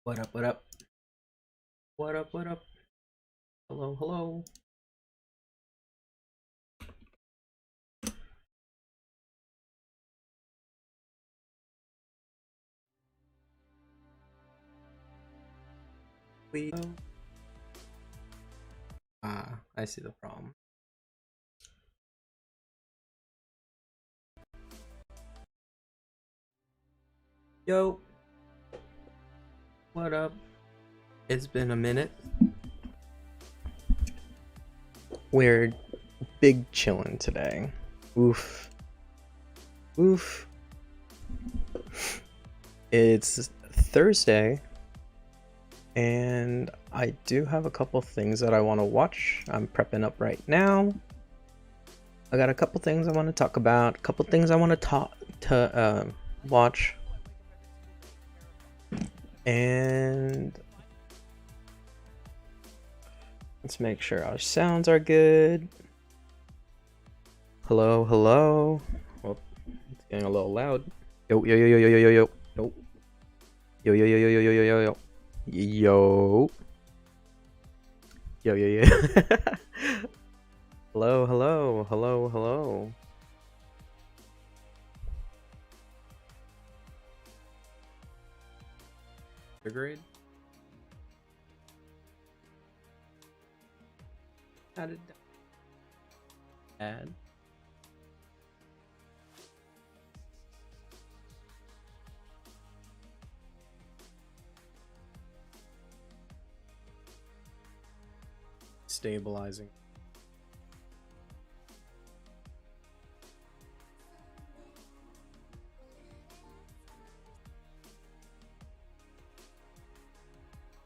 What up, what up? What up, what up? Hello, hello. We I see the problem. Yo, what up? It's been a minute. We're big chillin' today. Oof. Oof. It's Thursday, and I do have a couple things that I want to watch. I'm prepping up right now. I got a couple things I want to talk about, a couple things I want to watch. And let's make sure our sounds are good. Hello, hello. Oh, it's getting a little loud. Yo, yo, yo, yo, yo, yo, yo, yo. Yo. Yo, yo, yo, yo, yo, yo, yo, yo, yo. Yo. Yo, yo, yo. Hello, hello, hello, hello. Grade? Added. Add. Stabilizing.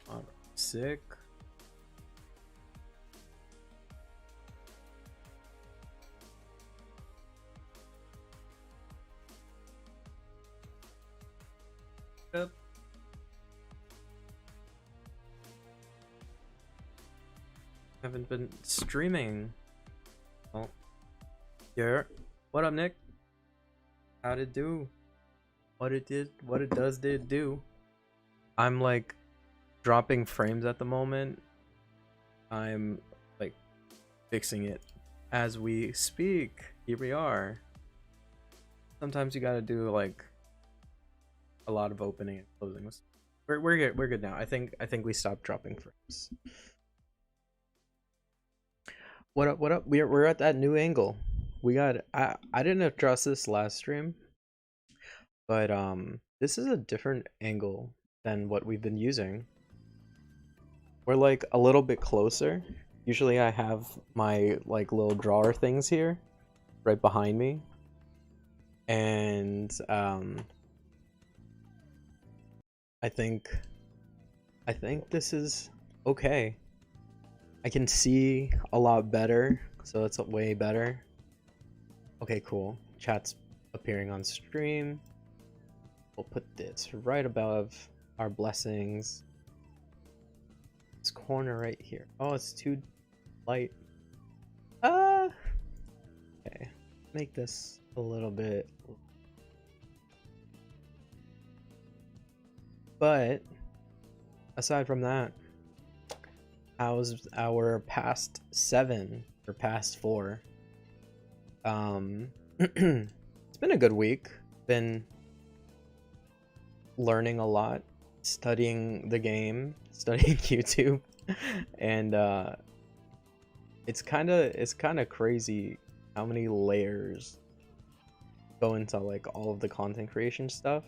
Alright, sick. Yep. Haven't been streaming. Oh. Yeah. What up, Nick? How'd it do? What it did do. I'm like dropping frames at the moment. I'm like fixing it as we speak. Here we are. Sometimes you gotta do like a lot of opening and closing. We're good. We're good now. I think we stopped dropping frames. What up? What up? We're at that new angle. We got. I didn't address this last stream, but this is a different angle than what we've been using. We're like a little bit closer. Usually I have my like little drawer things here right behind me, and I think this is okay. I can see a lot better, so it's way better. Okay, cool. Chat's appearing on stream. We'll put this right above our blessings. This corner right here. Oh, it's too light. Okay. Make this a little bit. But aside from that, how's our past 7 or past 4? It's been a good week. Been learning a lot, studying the game, studying YouTube, and it's kind of crazy how many layers go into like all of the content creation stuff.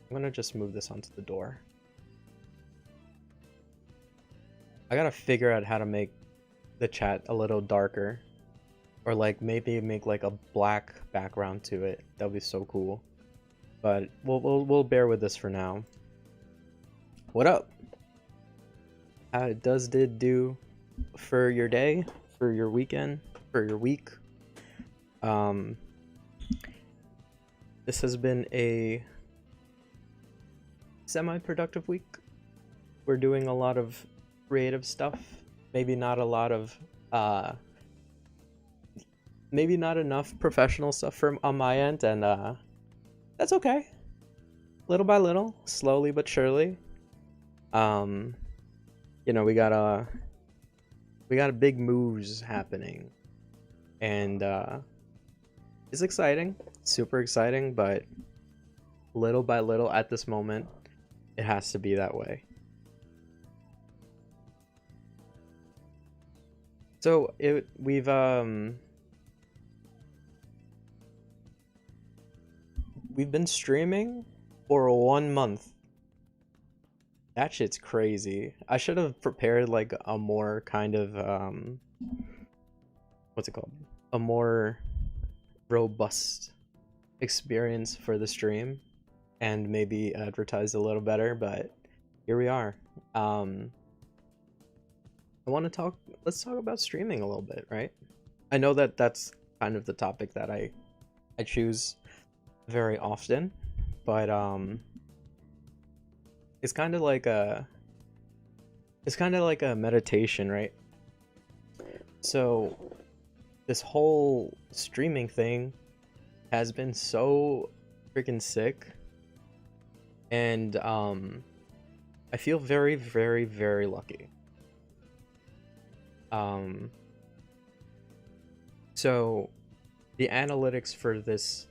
I'm gonna just move this onto the door. I gotta figure out how to make the chat a little darker, or like maybe make like a black background to it. That would be so cool. But we'll bear with this for now. What up? How did do for your day, for your weekend, for your week? This has been a semi-productive week. We're doing a lot of creative stuff. Maybe not a lot of maybe not enough professional stuff from on my end, and that's okay. little by little, slowly but surely. Um, you know, we got a big moves happening, and it's exciting, super exciting, but little by little at this moment, it has to be that way. So we've been streaming for 1 month. That shit's crazy. I should have prepared like a more kind of what's it called? A more robust experience for the stream and maybe advertise a little better, but here we are. I want to talk let's talk about streaming a little bit, right? I know that that's kind of the topic that I choose very often, but it's kind of like a meditation, right? So this whole streaming thing has been so freaking sick, and I feel very, very, very lucky. Um, so the analytics for this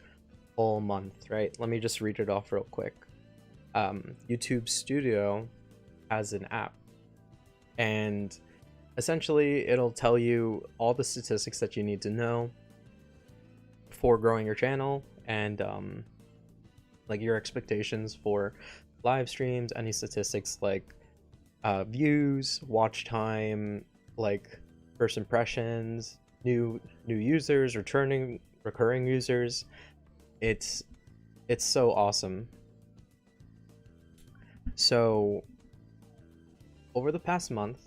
whole month, right? Let me just read it off real quick. YouTube Studio has an app, and essentially it'll tell you all the statistics that you need to know for growing your channel, and like your expectations for live streams, any statistics like views, watch time, like first impressions, new users, recurring users. It's so awesome. So over the past month,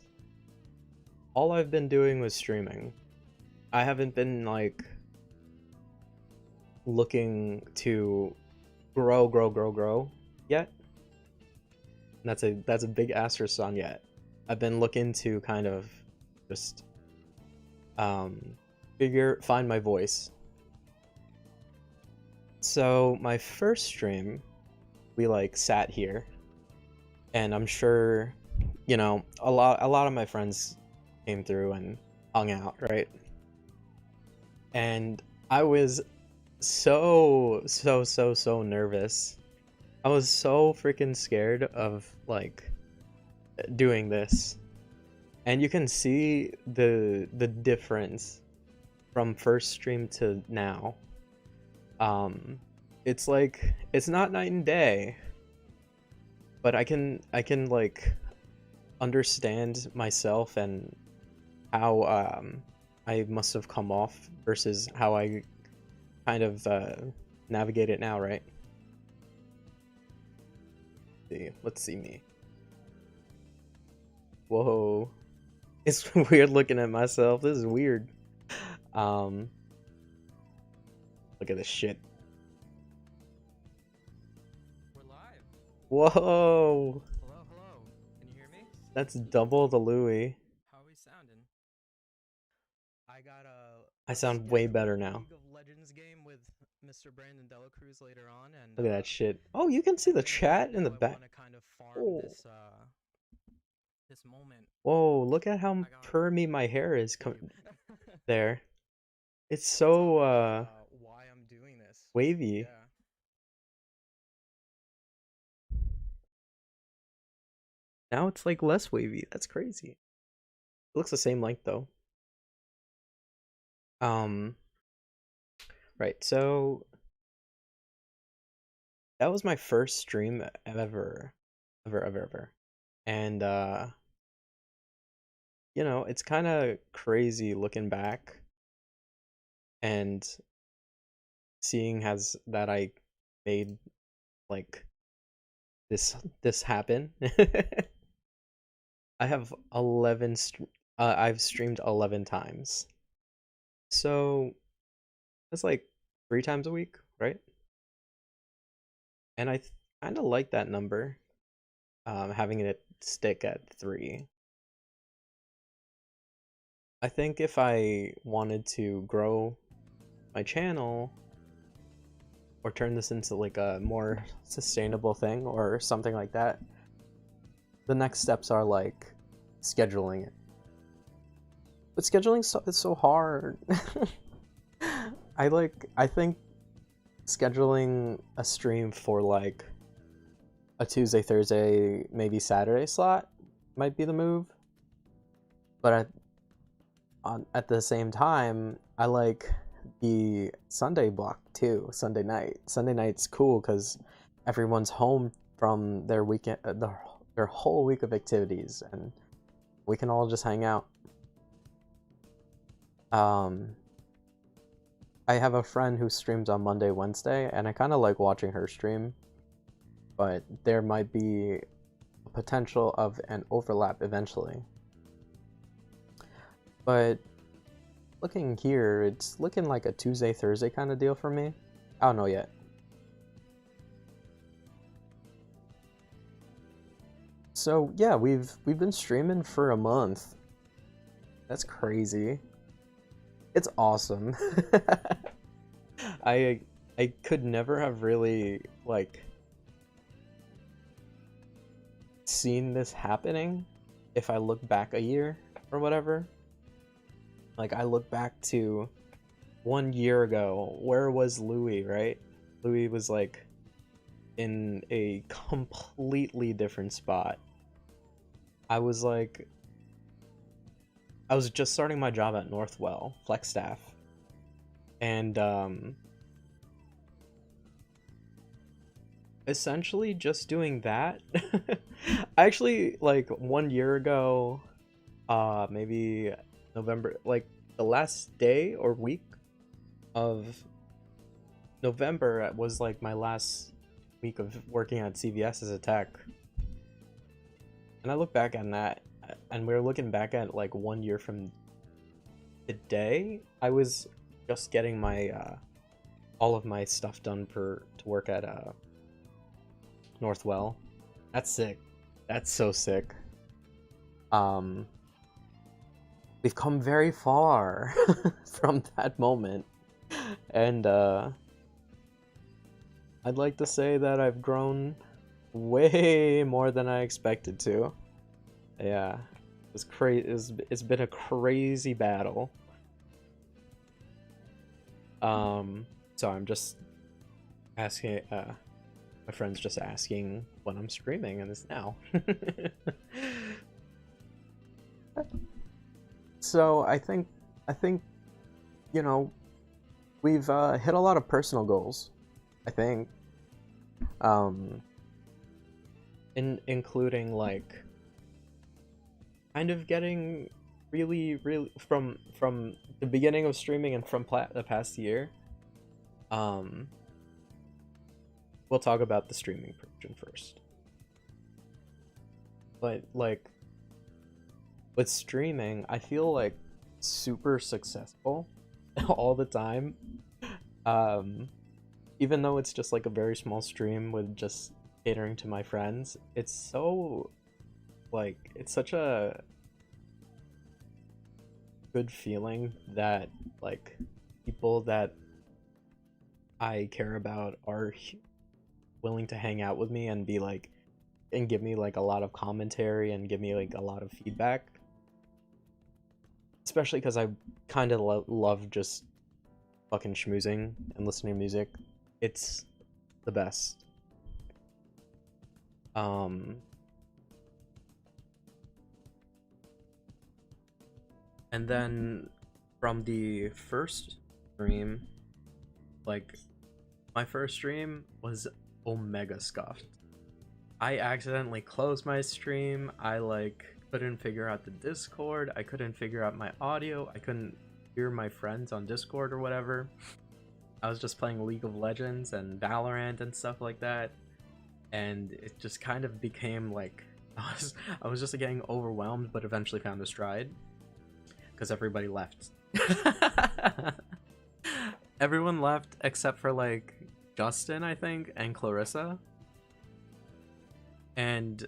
all I've been doing was streaming. I haven't been like looking to grow yet. That's a big asterisk on yet. I've been looking to kind of just find my voice. So my first stream, we like sat here, and I'm sure, you know, a lot of my friends came through and hung out, right? And I was so nervous. I was so freaking scared of like doing this. And you can see the difference from first stream to now. It's like it's not night and day, but I can like understand myself and how I must have come off versus how I kind of navigate it now, right? Let's see me. Whoa. It's weird looking at myself. This is weird. Look at this shit. We're live. Whoa. Hello, hello. Can you hear me? That's double the Louis. How are we sounding? I got I sound way better scheduled now. League of Legends game with Mr. Brandon Delacruz later on, and Look at that shit. Oh, you can see the chat in the I back. want to kind of farm Oh. this moment. Whoa, look at how permy my hair is there. It's so why I'm doing this. wavy. Yeah. Now it's like less wavy. That's crazy. It looks the same length though. Right, so that was my first stream ever. And you know, it's kind of crazy looking back and seeing as that I made like this happen. I have I've streamed 11 times. So that's like 3 times a week, right? And I kind of like that number, having it stick at 3. I think if I wanted to grow my channel, or turn this into like a more sustainable thing or something like that, the next steps are like scheduling it. But scheduling is so hard. I think scheduling a stream for like a Tuesday, Thursday, maybe Saturday slot might be the move. But at the same time, I like the Sunday block too. Sunday night. Sunday night's cool because everyone's home from their weekend, their whole week of activities, and we can all just hang out. I have a friend who streams on Monday, Wednesday, and I kind of like watching her stream, but there might be a potential of an overlap eventually. But looking here, it's looking like a Tuesday, Thursday kind of deal for me. I don't know yet. So yeah, we've been streaming for a month. That's crazy. It's awesome. I could never have really like seen this happening if I look back a year or whatever. Like I look back to 1 year ago, where was Louis, right? Louis was like in a completely different spot. I was just starting my job at Northwell, Flex Staff. And essentially just doing that. I actually like 1 year ago, maybe November, like the last day or week of November was like my last week of working at CVS as a tech. And I look back on that, and we're looking back at like 1 year from today. I was just getting my all of my stuff done to work at Northwell. That's sick. That's so sick. We've come very far from that moment, and I'd like to say that I've grown way more than I expected to. Yeah, it's crazy. It's been a crazy battle. So I'm just asking. My friend's just asking when I'm streaming, and it's now. So I think, you know, we've hit a lot of personal goals. I think, including like kind of getting really from the beginning of streaming and from the past year. We'll talk about the streaming portion first. But like with streaming, I feel like super successful all the time. Even though it's just like a very small stream with just catering to my friends, it's so like it's such a good feeling that like people that I care about are willing to hang out with me and be like and give me like a lot of commentary and give me like a lot of feedback, especially because I kind of love just fucking schmoozing and listening to music. It's the best. And then from the first stream, like my first stream was Omega scuffed. I accidentally closed my stream. I like couldn't figure out the Discord. I couldn't figure out my audio. I couldn't hear my friends on Discord or whatever. I was just playing League of Legends and Valorant and stuff like that, and it just kind of became like I was just getting overwhelmed, but eventually found a stride because everybody left. Everyone left except for like Justin, I think, and Clarissa. And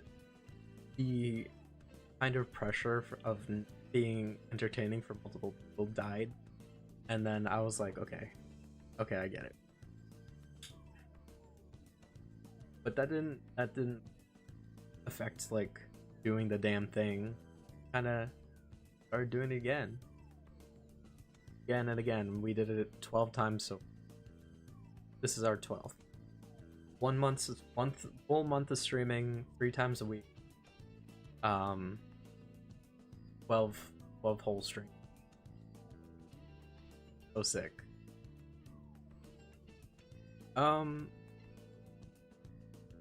the kind of pressure of being entertaining for multiple people died. And then I was like, okay, I get it. but that didn't affect like doing the damn thing. Kind of started doing it again and again. We did it 12 times, so this is our 12th. 1 full month of streaming 3 times a week. 12 whole stream. So sick. So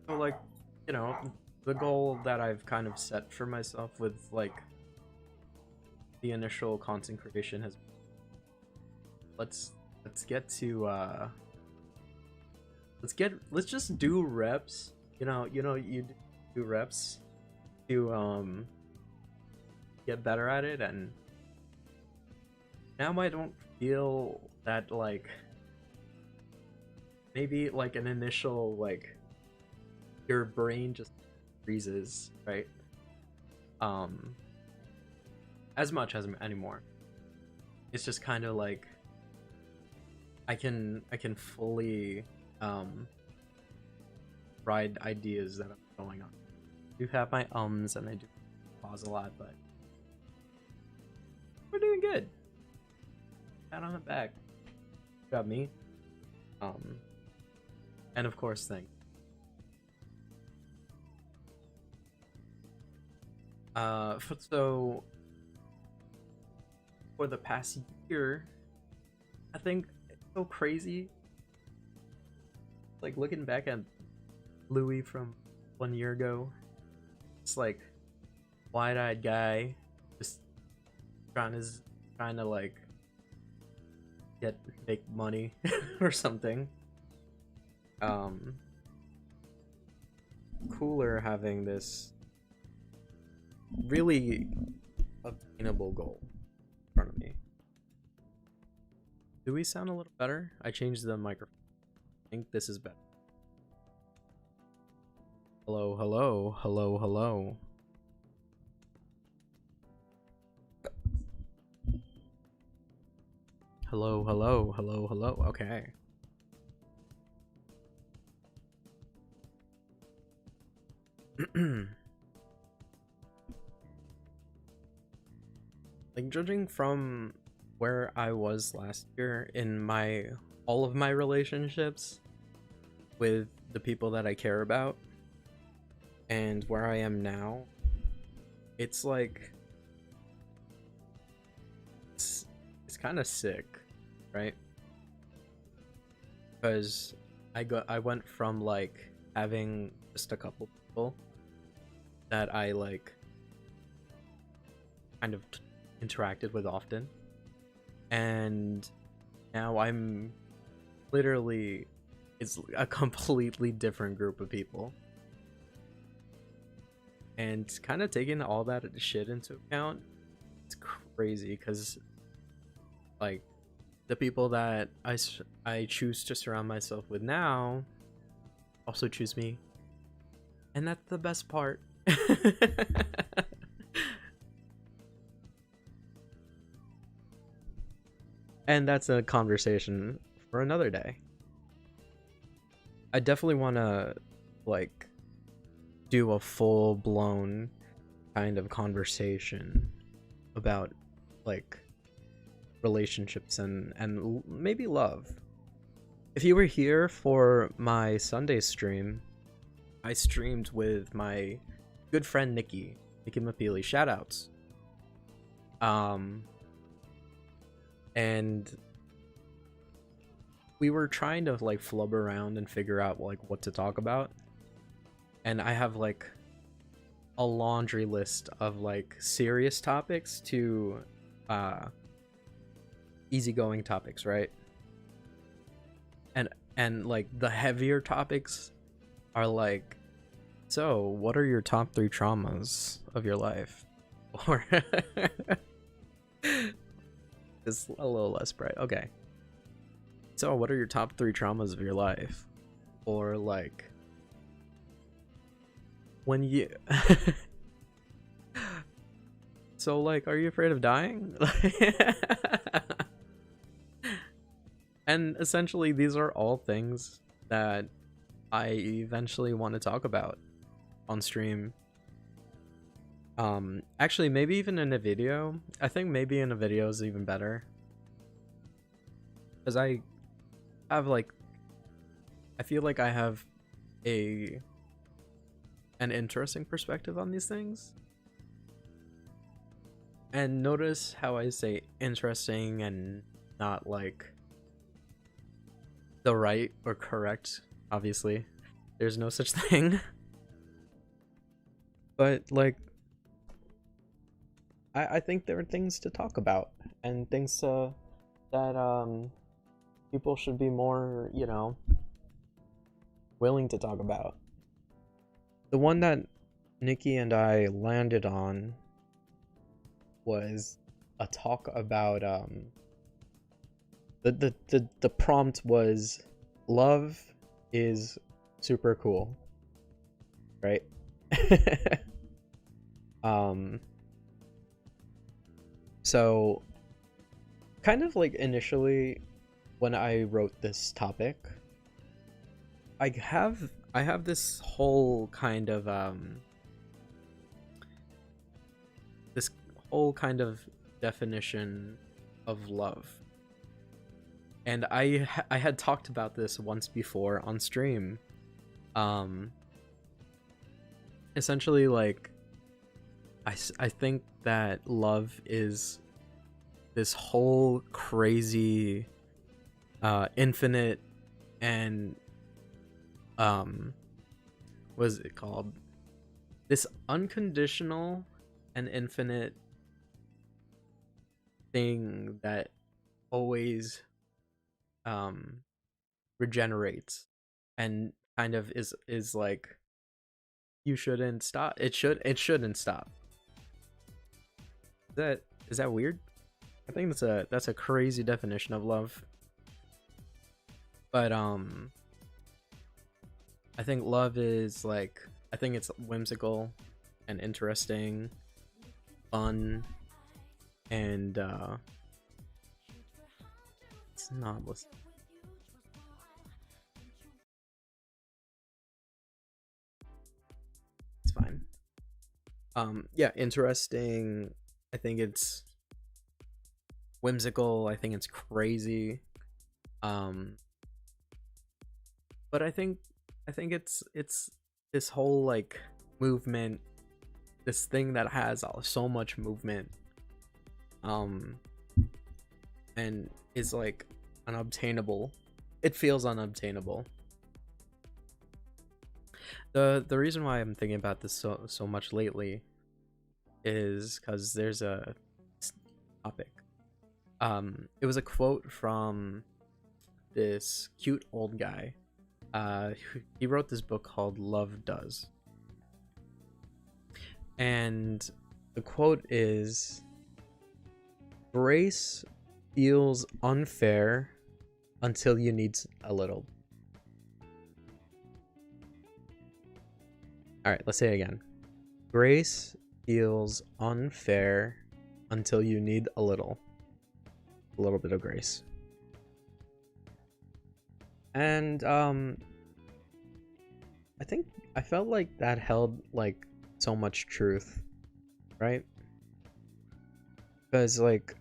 like, you know, the goal that I've kind of set for myself with like the initial content creation has, let's get to let's just do reps. You do reps to get better at it, and now I don't feel that like maybe like an initial like your brain just freezes, right? As much as anymore. It's just kind of like I can fully ride ideas that are going on. I do have my ums and I do pause a lot, but we're doing good. Pat on the back. Got me. And of course, thank. So for the past year, I think it's so crazy. Like looking back at Louis from 1 year ago, it's like wide-eyed guy, just trying to like make money or something. Cooler having this really obtainable goal in front of me. Do we sound a little better? I changed the microphone. I think this is better. Hello, hello, hello, hello. Hello, hello, hello, hello. Okay. Like judging from where I was last year in all of my relationships with the people that I care about and where I am now, it's like it's kind of sick, right? Because I went from like having just a couple people that I like kind of interacted with often, and now I'm literally, it's a completely different group of people, and kind of taking all that shit into account, it's crazy because like the people that I choose to surround myself with now also choose me, and that's the best part. And that's a conversation for another day. I definitely want to like do a full-blown kind of conversation about like relationships and maybe love. If you were here for my Sunday stream, I streamed with my good friend Nikki Mapili. Shoutouts. And we were trying to like flub around and figure out like what to talk about, and I have like a laundry list of like serious topics to easygoing topics, right? And like the heavier topics are like, so what are your top 3 traumas of your life? Or it's a little less bright. Okay. So what are your top 3 traumas of your life? Or like when you so like, are you afraid of dying? And essentially these are all things that I eventually want to talk about on stream. Actually, maybe even in a video. I think maybe in a video is even better. Because I have like, I feel like I have an interesting perspective on these things. And notice how I say interesting and not like the right or correct, obviously. There's no such thing. But like, I think there are things to talk about and things that people should be more, you know, willing to talk about. The one that Nikki and I landed on was a talk about the prompt was love is super cool, right? So kind of like initially when I wrote this topic, I have this whole kind of this whole kind of definition of love. And I had talked about this once before on stream. Essentially, like, I think that love is this whole crazy, infinite, and what is it called? This unconditional and infinite thing that always regenerates and kind of is like, you shouldn't stop. It shouldn't stop. Is that weird? I think that's a crazy definition of love. But I think love is like, I think it's whimsical and interesting, fun, and it's not listening. It's fine. Yeah, interesting. I think it's whimsical. I think it's crazy. But I think it's this whole like movement, this thing that has so much movement, and is like unobtainable. It feels unobtainable. The reason why I'm thinking about this so much lately is because there's a topic. It was a quote from this cute old guy. He wrote this book called Love Does. And the quote is, grace feels unfair until you need a little. All right, let's say it again. Grace feels unfair until you need a little bit of grace. And I felt like that held like so much truth, right? Because like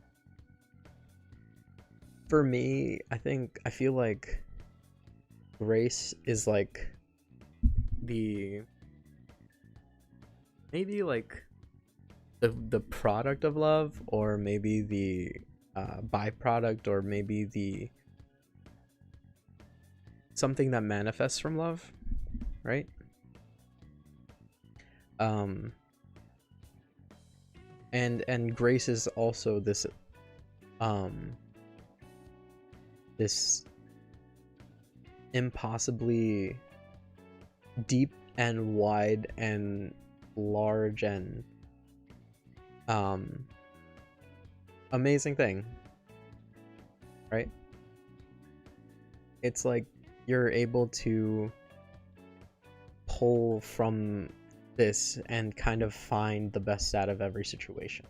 for me, I feel like grace is like maybe like the product of love, or maybe the byproduct, or maybe the something that manifests from love, right? And grace is also this this impossibly deep and wide and large and amazing thing, right? It's like you're able to pull from this and kind of find the best out of every situation,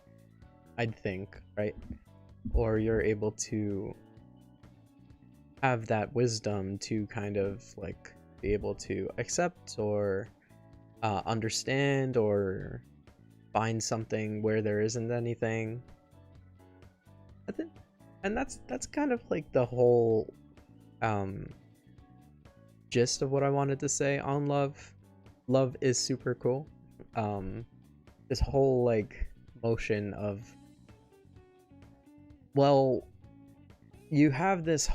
I'd think, right? Or you're able to have that wisdom to kind of like be able to accept or understand or find something where there isn't anything. And that's kind of like the whole gist of what I wanted to say on love. Love is super cool. This whole like motion of, well, you have this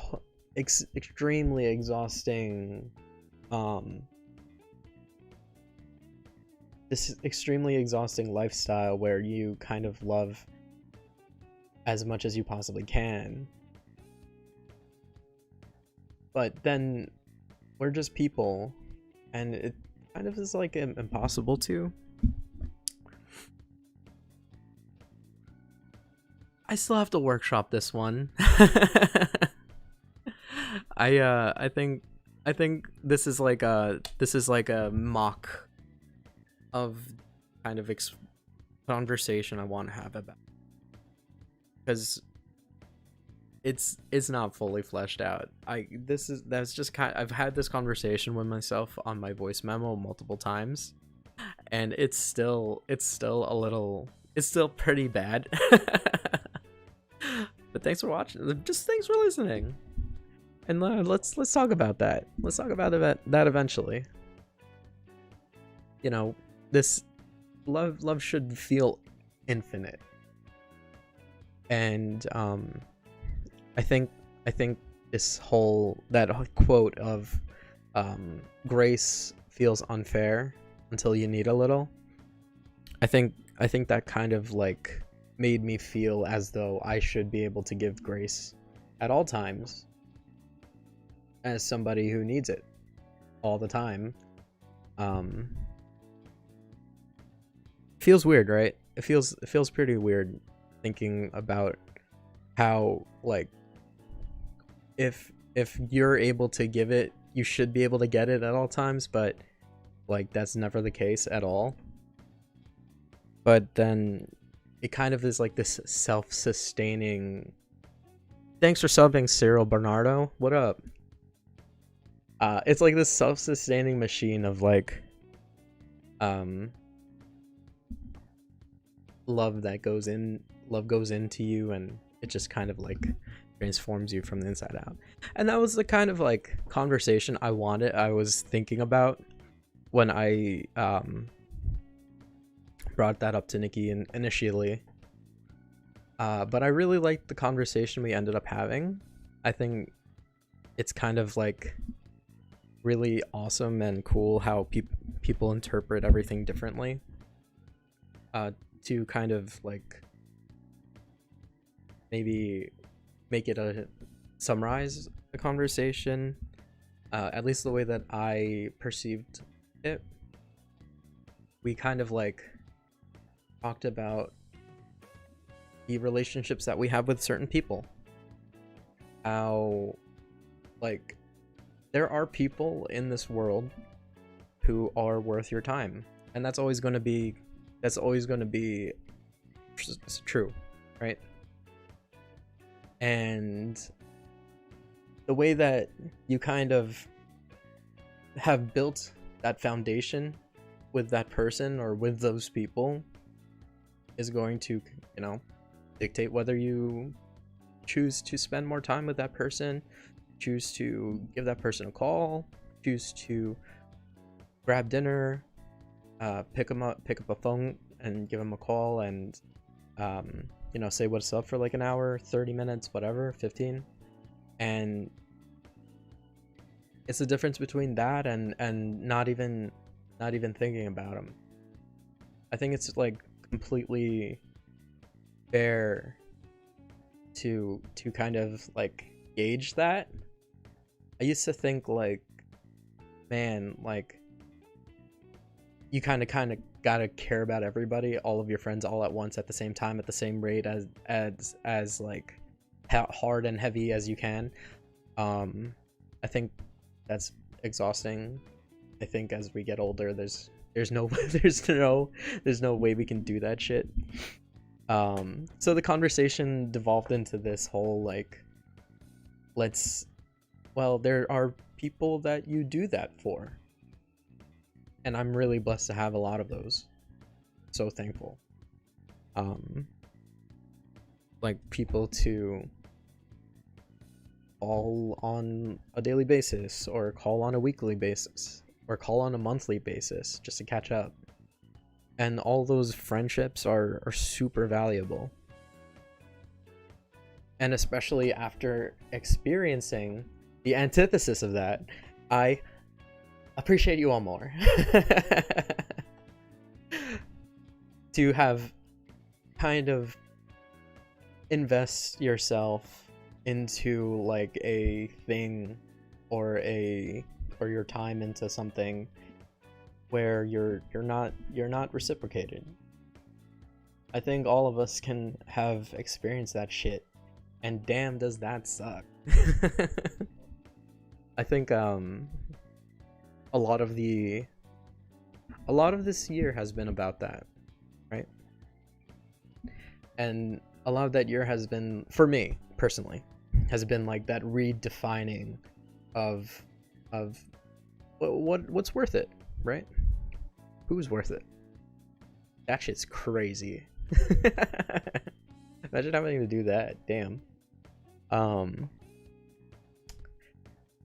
extremely exhausting lifestyle where you kind of love as much as you possibly can, but then we're just people, and it kind of is like impossible to. I still have to workshop this one. I think this is like a mock of kind of conversation I want to have about, because it's not fully fleshed out. That's just kind I've had this conversation with myself on my voice memo multiple times, and it's still pretty bad. But thanks for watching. Just thanks for listening. And let's talk about that. Let's talk about that eventually. You know, this love should feel infinite. And I think this whole that quote of grace feels unfair until you need a little. I think that kind of like made me feel as though I should be able to give grace at all times as somebody who needs it all the time. Feels weird, right? It feels pretty weird thinking about how, like, if you're able to give it, you should be able to get it at all times, but like that's never the case at all. But then it kind of is like this self-sustaining. Thanks for subbing, Cyril Bernardo. What up? It's like this self-sustaining machine of like love goes into you, and it just kind of like transforms you from the inside out. And that was the kind of like conversation I was thinking about when I brought that up to Nikki initially. But I really liked the conversation we ended up having. I think it's kind of like really awesome and cool how people interpret everything differently. To kind of like maybe make it summarize the conversation, at least the way that I perceived it. We kind of like talked about the relationships that we have with certain people. How, like, there are people in this world who are worth your time, and that's always going to be true, right? And the way that you kind of have built that foundation with that person or with those people is going to, you know, dictate whether you choose to spend more time with that person, choose to give that person a call, choose to grab dinner, pick up a phone and give them a call, and you know, say what's up for like an hour, 30 minutes, whatever, 15. And it's the difference between that and not even thinking about them. I think it's like completely fair to kind of like gauge that. I used to think like, man, like you kind of gotta care about everybody, all of your friends, all at once, at the same time, at the same rate, as like hard and heavy as you can. I think that's exhausting. I think as we get older, there's no way we can do that shit. So the conversation devolved into this whole like, let's well, there are people that you do that for. And I'm really blessed to have a lot of those. So thankful. Like people to call on a daily basis, or call on a weekly basis, or call on a monthly basis just to catch up. And all those friendships are super valuable. And especially after experiencing the antithesis of that, I appreciate you all more. To have kind of invest yourself into like a thing, or your time into something where you're not reciprocated. I think all of us can have experienced that shit, and damn does that suck. I think a lot of this year has been about that, right? And a lot of that year has been, for me personally, has been like that redefining of what's worth it, right? Who's worth it? That shit's crazy. Imagine having to do that. Damn.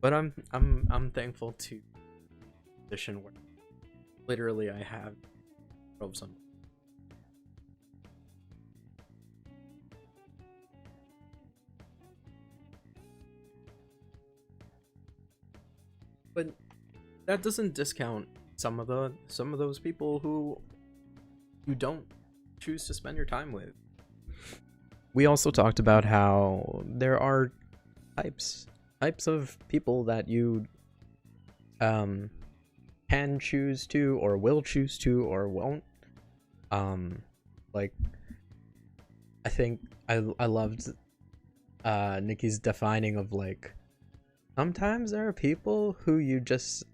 But I'm thankful to position where literally I have some. But that doesn't discount some of those people who you don't choose to spend your time with. We also talked about how there are types of people that you can choose to, or will choose to, or won't. Like, I think I loved Nikki's defining of like, sometimes there are people who you just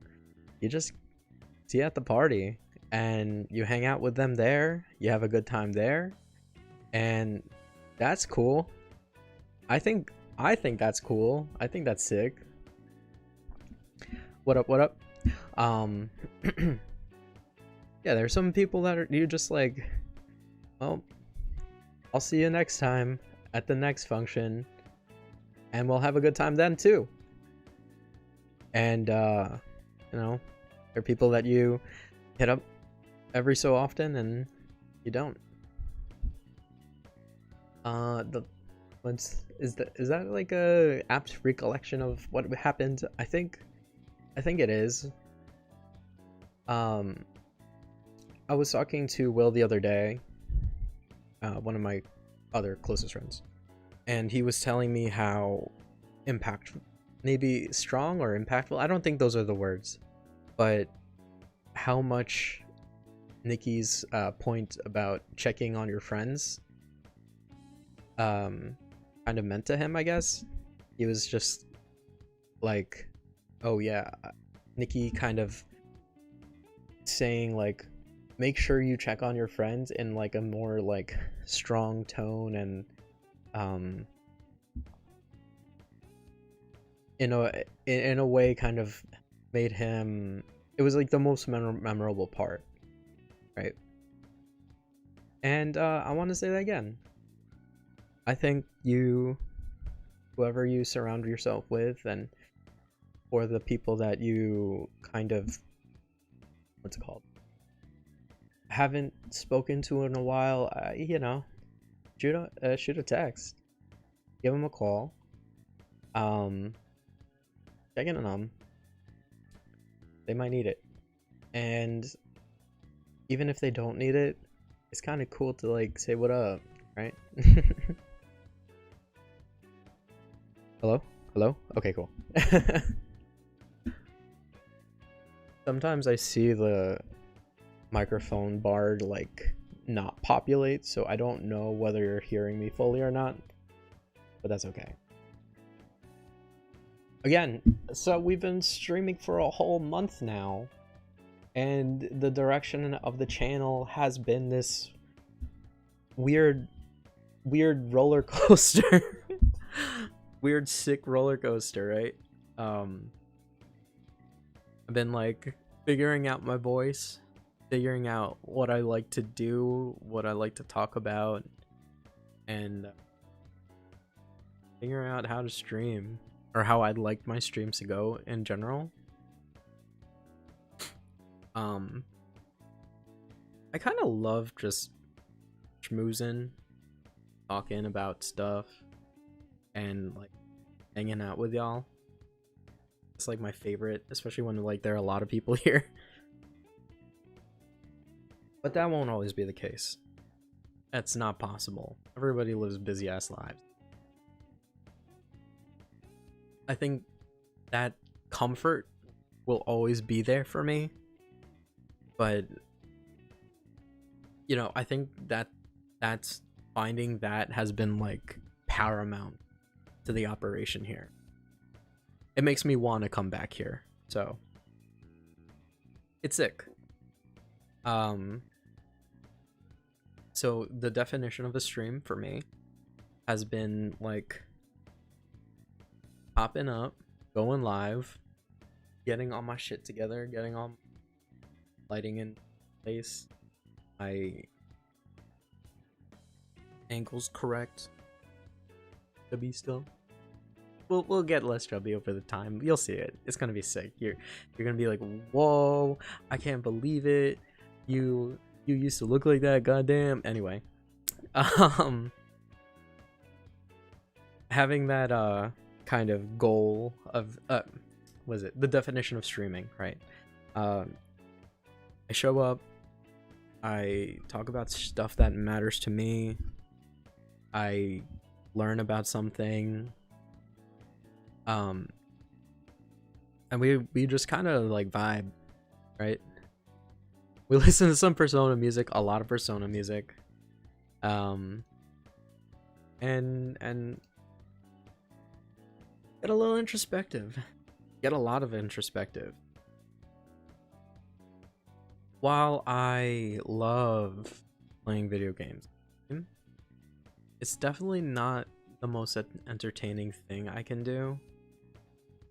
see at the party, and you hang out with them there, you have a good time there, and that's cool. I think that's cool. I think that's sick. What up? Yeah, there's some people that are, you just like, well, I'll see you next time at the next function, and we'll have a good time then too. And you know, there are people that you hit up every so often and you don't. Is that like a apt recollection of what happened? I think it is. I was talking to Will the other day, one of my other closest friends, and he was telling me how impactful, maybe strong or impactful, I don't think those are the words, but how much Nikki's point about checking on your friends kind of meant to him, I guess. He was just like, oh yeah, Nikki kind of saying like, make sure you check on your friends in like a more like strong tone, and in a way kind of made him, it was like the most memorable part, right? And I want to say that again. I think whoever you surround yourself with, and for the people that you kind of, what's it called, haven't spoken to in a while, you know, shoot a text, give them a call, check in on them. They might need it, and even if they don't need it, it's kind of cool to like say what up, right? Hello? Okay, cool. Sometimes I see the microphone bar like not populate, so I don't know whether you're hearing me fully or not, but that's okay. Again, so we've been streaming for a whole month now, and the direction of the channel has been this weird roller coaster. Weird sick roller coaster, right? I've been like figuring out my voice, figuring out what I like to do, what I like to talk about, and figuring out how to stream or how I'd like my streams to go in general. I kind of love just schmoozing, talking about stuff, and like hanging out with y'all. It's like my favorite, especially when like there are a lot of people here. But that won't always be the case. That's not possible. Everybody lives busy ass lives. I think that comfort will always be there for me. But you know, I think that's finding that has been like paramount to the operation here. It makes me want to come back here. So it's sick. So the definition of a stream for me has been like popping up, going live, getting all my shit together, getting all lighting in place, my angles correct. Chubby still. We'll get less chubby over the time. You'll see it. It's gonna be sick. You're gonna be like, whoa, I can't believe it. You used to look like that, goddamn. Anyway, having that kind of goal of was it the definition of streaming, right? I show up, I talk about stuff that matters to me, I learn about something, and we just kind of like vibe, right? We listen to some Persona music, a lot of Persona music, and get a little introspective, get a lot of introspective. While I love playing video games, it's definitely not the most entertaining thing I can do,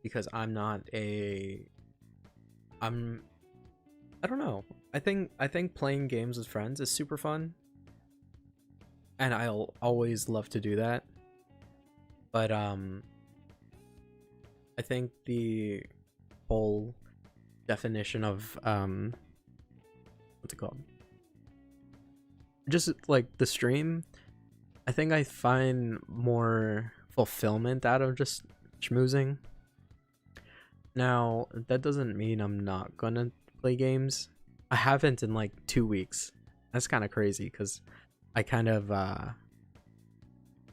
because I don't know. I think playing games with friends is super fun, and I'll always love to do that. But I think the whole definition of what's it called? Just like the stream, I think I find more fulfillment out of just schmoozing. Now, that doesn't mean I'm not gonna play games. I haven't in like 2 weeks. That's kind of crazy because I kind of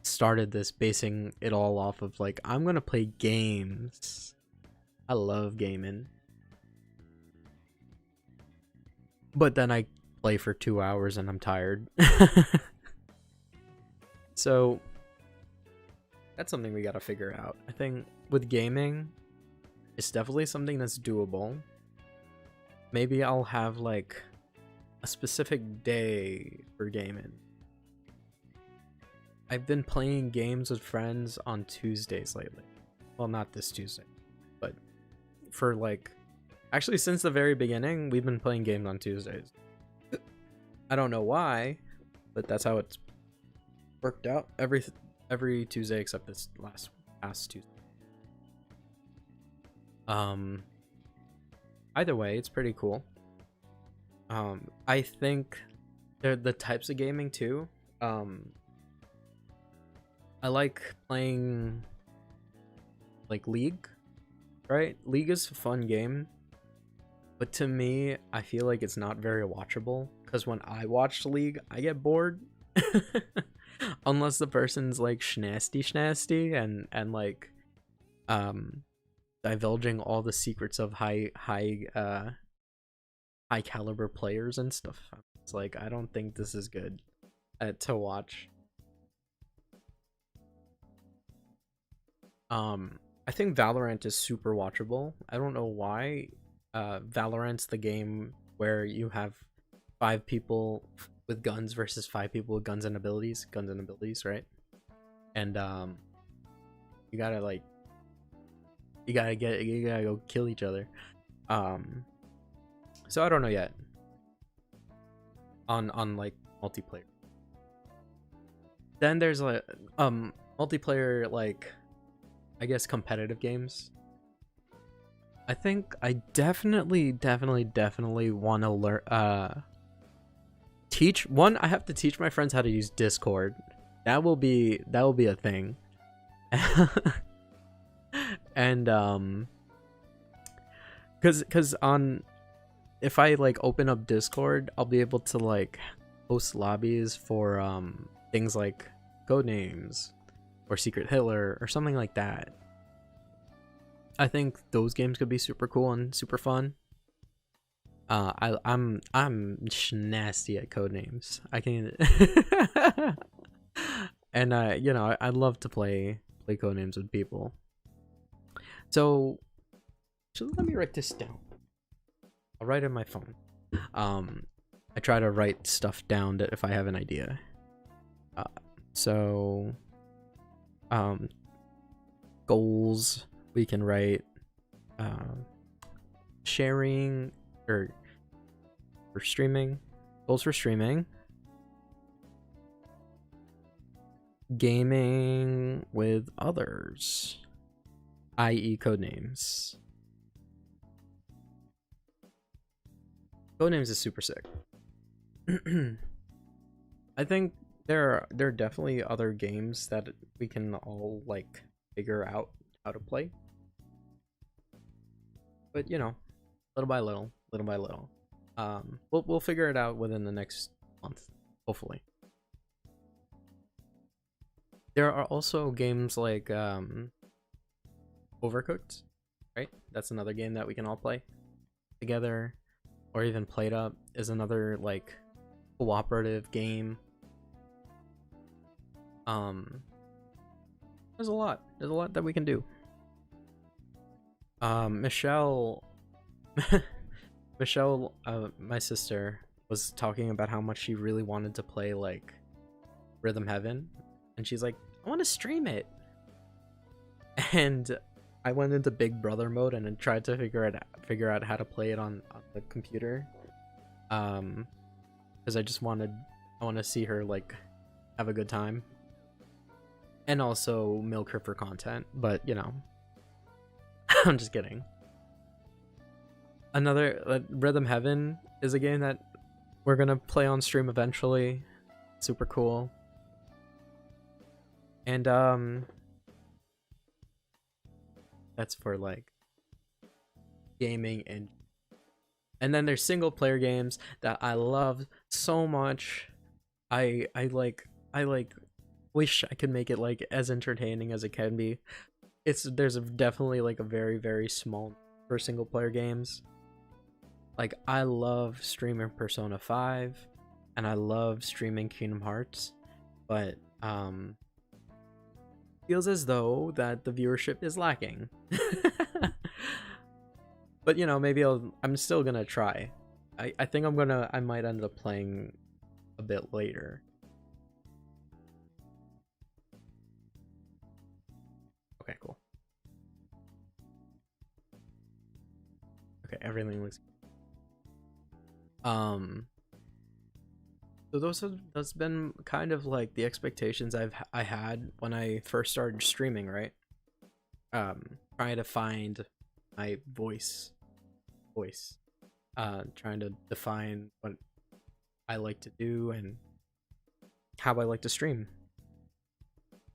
started this basing it all off of like, I'm gonna play games. I love gaming. But then I play for 2 hours and I'm tired. So that's something we gotta figure out. I think with gaming, it's definitely something that's doable. Maybe I'll have like a specific day for gaming. I've been playing games with friends on Tuesdays lately. Well, not this Tuesday, but for like, actually since the very beginning, we've been playing games on Tuesdays. I don't know why, but that's how it's worked out every Tuesday except this past Tuesday. Either way, it's pretty cool. I think they're the types of gaming too. I like playing like League, right? League is a fun game, but to me, I feel like it's not very watchable because when I watch League, I get bored. Unless the person's like schnasty and like divulging all the secrets of high caliber players and stuff. It's like, I don't think this is good to watch. I think Valorant is super watchable. I don't know why. Valorant's the game where you have 5 people with guns versus 5 people with guns and abilities, right? And you gotta like You gotta go kill each other. So I don't know yet. On like multiplayer. Then there's like multiplayer, like I guess competitive games. I think I definitely want to learn I have to teach my friends how to use Discord. That will be a thing. And cuz on if I like open up Discord, I'll be able to like host lobbies for things like Codenames or Secret Hitler or something like that. I think those games could be super cool and super fun. I'm nasty at Codenames. I can and you know, I love to play Codenames with people. So let me write this down. I'll write it on my phone. I try to write stuff down that if I have an idea. So goals we can write, sharing or for streaming, goals for streaming, gaming with others, i.e. Codenames. Codenames is super sick. I think there are definitely other games that we can all like figure out how to play. But you know, little by little. We'll figure it out within the next month, hopefully. There are also games like Overcooked, right? That's another game that we can all play together, or even Played Up is another like cooperative game. There's a lot that we can do. Michelle my sister was talking about how much she really wanted to play like Rhythm Heaven, and she's like, I want to stream it. And I went into Big Brother mode and then tried to figure out how to play it on the computer, because I want to see her like have a good time and also milk her for content, but you know. I'm just kidding. Another Rhythm Heaven is a game that we're gonna play on stream eventually. Super cool. And that's for like gaming, and then there's single player games that I love so much. I wish I could make it like as entertaining as it can be. There's definitely like a very small for single player games. Like I love streaming Persona 5 and I love streaming Kingdom Hearts, but feels as though that the viewership is lacking. But you know, maybe I'm still gonna try. I think I might end up playing a bit later. Okay, cool. Okay, everything looks so that's been kind of like the expectations I had when I first started streaming, right? Trying to find my voice, trying to define what I like to do and how I like to stream.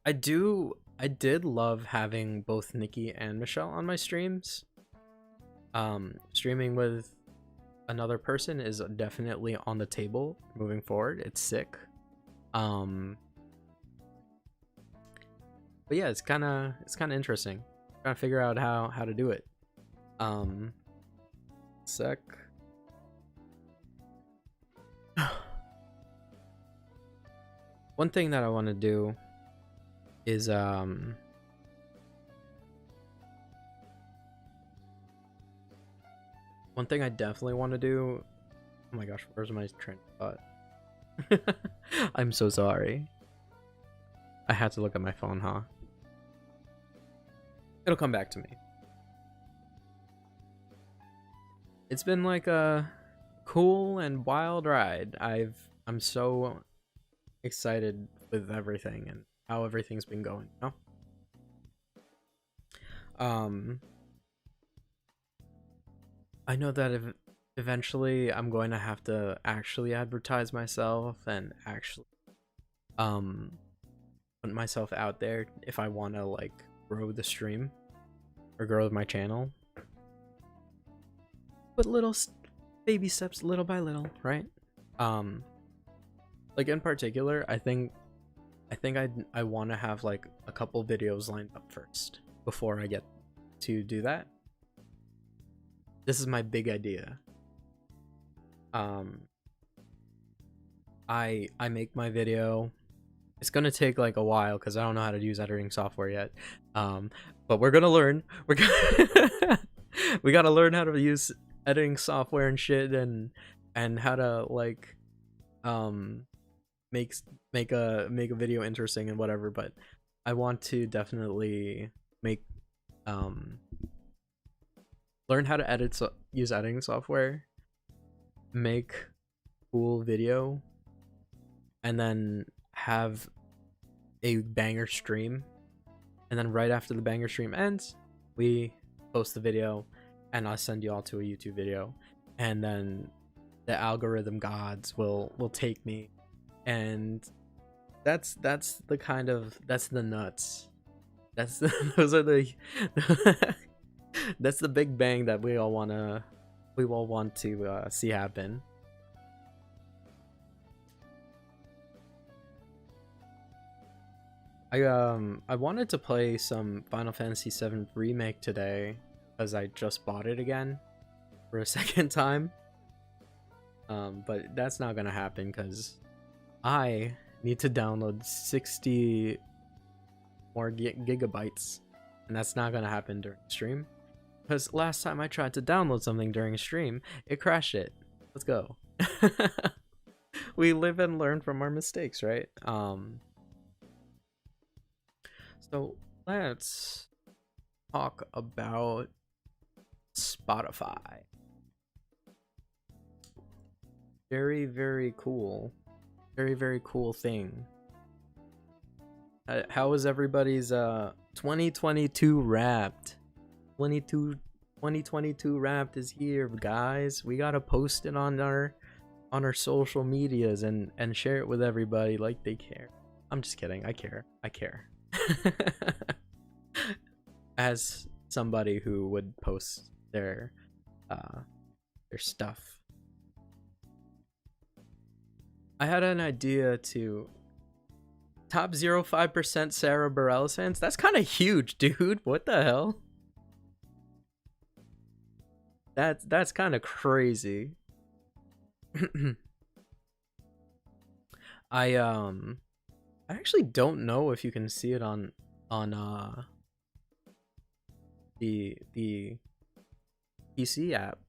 I did love having both Nikki and Michelle on my streams. Streaming with another person is definitely on the table moving forward. It's sick. But yeah, it's kind of interesting. Trying to figure out how to do it. Sec. One thing that I want to do is one thing I definitely want to do. Oh my gosh, where's my train of thought? I'm so sorry. I had to look at my phone, huh? It'll come back to me. It's been like a cool and wild ride. I'm so excited with everything and how everything's been going, you know? I know that eventually I'm going to have to actually advertise myself and actually um put myself out there if I want to like grow the stream or grow my channel. But baby steps, little by little, right? Um, like in particular, I want to have like a couple videos lined up first before I get to do that. This is my big idea. I make my video. It's gonna take like a while because I don't know how to use editing software yet. But we're gonna learn. We gotta learn how to use editing software and shit, and how to like make a video interesting and whatever. But I want to definitely make learn how to use editing software, make cool video, and then have a banger stream, and then right after the banger stream ends, we post the video and I'll send you all to a YouTube video, and then the algorithm gods will take me, and that's the nuts. That's the those are the that's the big bang that we all want to see happen. I wanted to play some Final Fantasy VII Remake today because I just bought it again for a second time. But that's not gonna happen because I need to download 60 more gigabytes, and that's not gonna happen during stream. Because last time I tried to download something during a stream, it crashed it. Let's go. We live and learn from our mistakes, right? So let's talk about Spotify. Very, very cool. Very, very cool thing. How was everybody's 2022 Wrapped? 2022 Wrapped is here, guys. We gotta post it on our social medias and share it with everybody like they care. I'm just kidding. I care. As somebody who would post their stuff. I had an idea to top 0.5% Sarah Bareilles fans. That's kind of huge, dude. What the hell? That's kind of crazy. I actually don't know if you can see it on the PC app.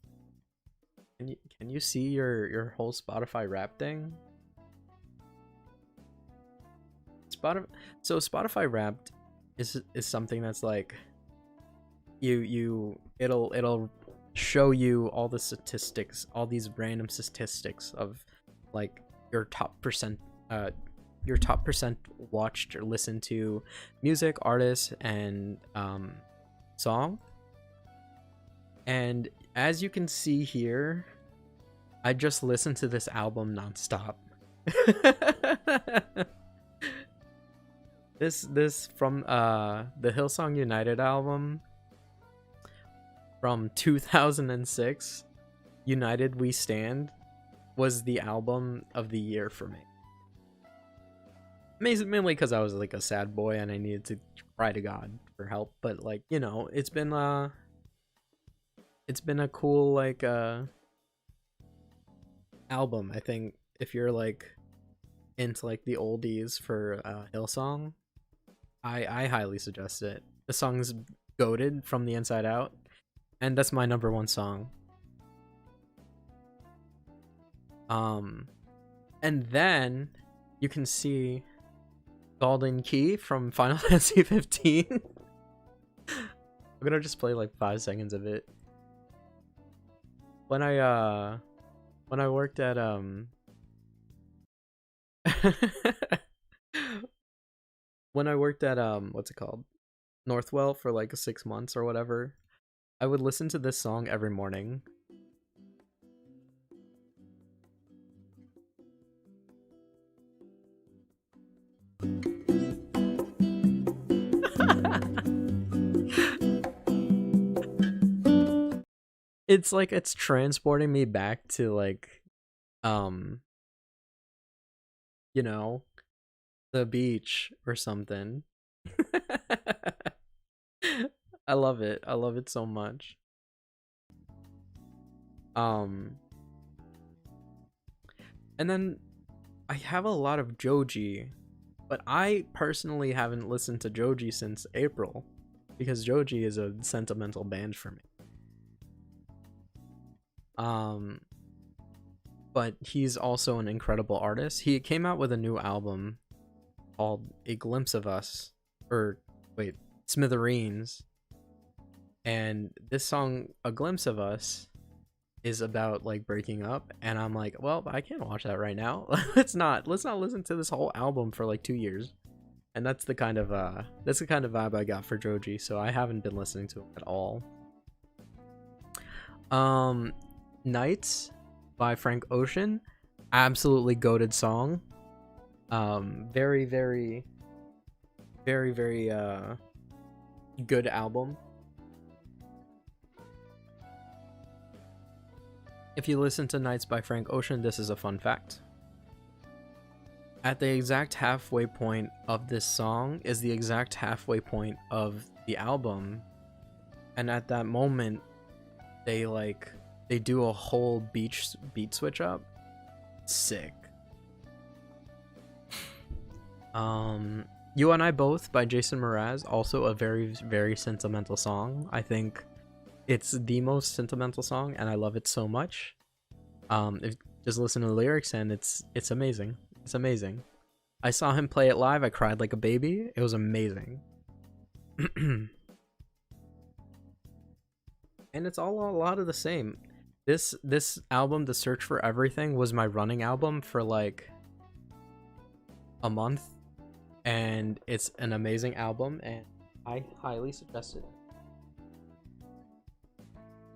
Can you see your whole Spotify Wrapped thing? Spotify Wrapped is something that's like it'll show you all the statistics, all these random statistics of like your top percent watched or listened to music, artists, and song. And as you can see here, I just listened to this album nonstop. This from the Hillsong United album from 2006, United We Stand, was the album of the year for me. Mainly because I was like a sad boy and I needed to cry to God for help, but like, you know, it's been a cool like album. I think if you're like into like the oldies for Hillsong, I highly suggest it. The song's goated from the inside out, and that's my #1 song. And then you can see Golden Key from Final Fantasy 15. I'm gonna just play like 5 seconds of it. when I worked at when I worked at what's it called? Northwell for like 6 months or whatever, I would listen to this song every morning. It's like it's transporting me back to like um you know, the beach or something. I love it. I love it so much. Um and then I have a lot of Joji, but I personally haven't listened to Joji since April because Joji is a sentimental band for me. Um but he's also an incredible artist. He came out with a new album called A Glimpse of Us, or wait, Smithereens. And this song, A Glimpse of Us, is about like breaking up, and I'm like, well, I can't watch that right now. Let's not listen to this whole album for like 2 years. And that's the kind of vibe I got for Joji, so I haven't been listening to him at all. Nights by Frank Ocean, absolutely goated song. Very good album. If you listen to Nights by Frank Ocean, this is a fun fact. At the exact halfway point of this song is the exact halfway point of the album, and at that moment they do a whole beat switch up. Sick. You and I Both by Jason Mraz, also a very sentimental song. I think it's the most sentimental song, and I love it so much. Just listen to the lyrics, and it's amazing. It's amazing. I saw him play it live. I cried like a baby. It was amazing. And it's all a lot of the same. This album, The Search for Everything, was my running album for like a month, and it's an amazing album, and I highly suggest it.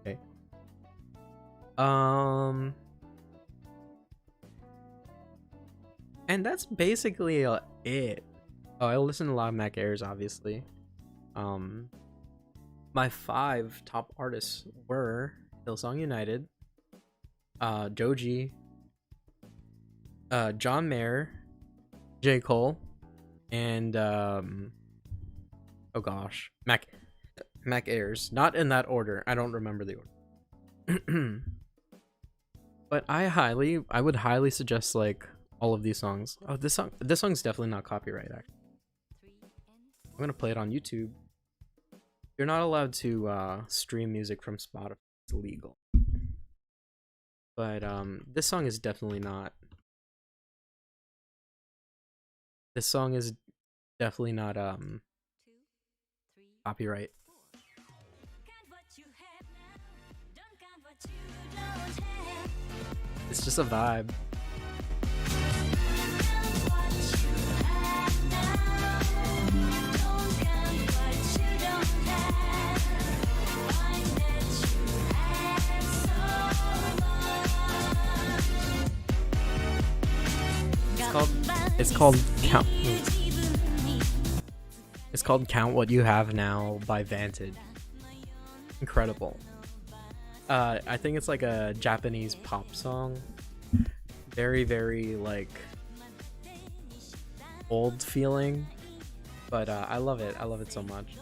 Okay. And that's basically it. Oh, I listen to a lot of Mac Ayres, obviously. My 5 top artists were Hillsong United, Joji, John Mayer, J. Cole, and oh gosh, Mac Ayres. Not in that order. I don't remember the order. But I would highly suggest like all of these songs. Oh, this song's definitely not copyright, actually. I'm gonna play it on YouTube. You're not allowed to stream music from Spotify. It's illegal. But this song is definitely not. This song is definitely not copyright. It's just a vibe. It's called Count. It's called Count What You Have Now by Vantage. Incredible. I think it's like a Japanese pop song. Very like old feeling, but I love it. I love it so much.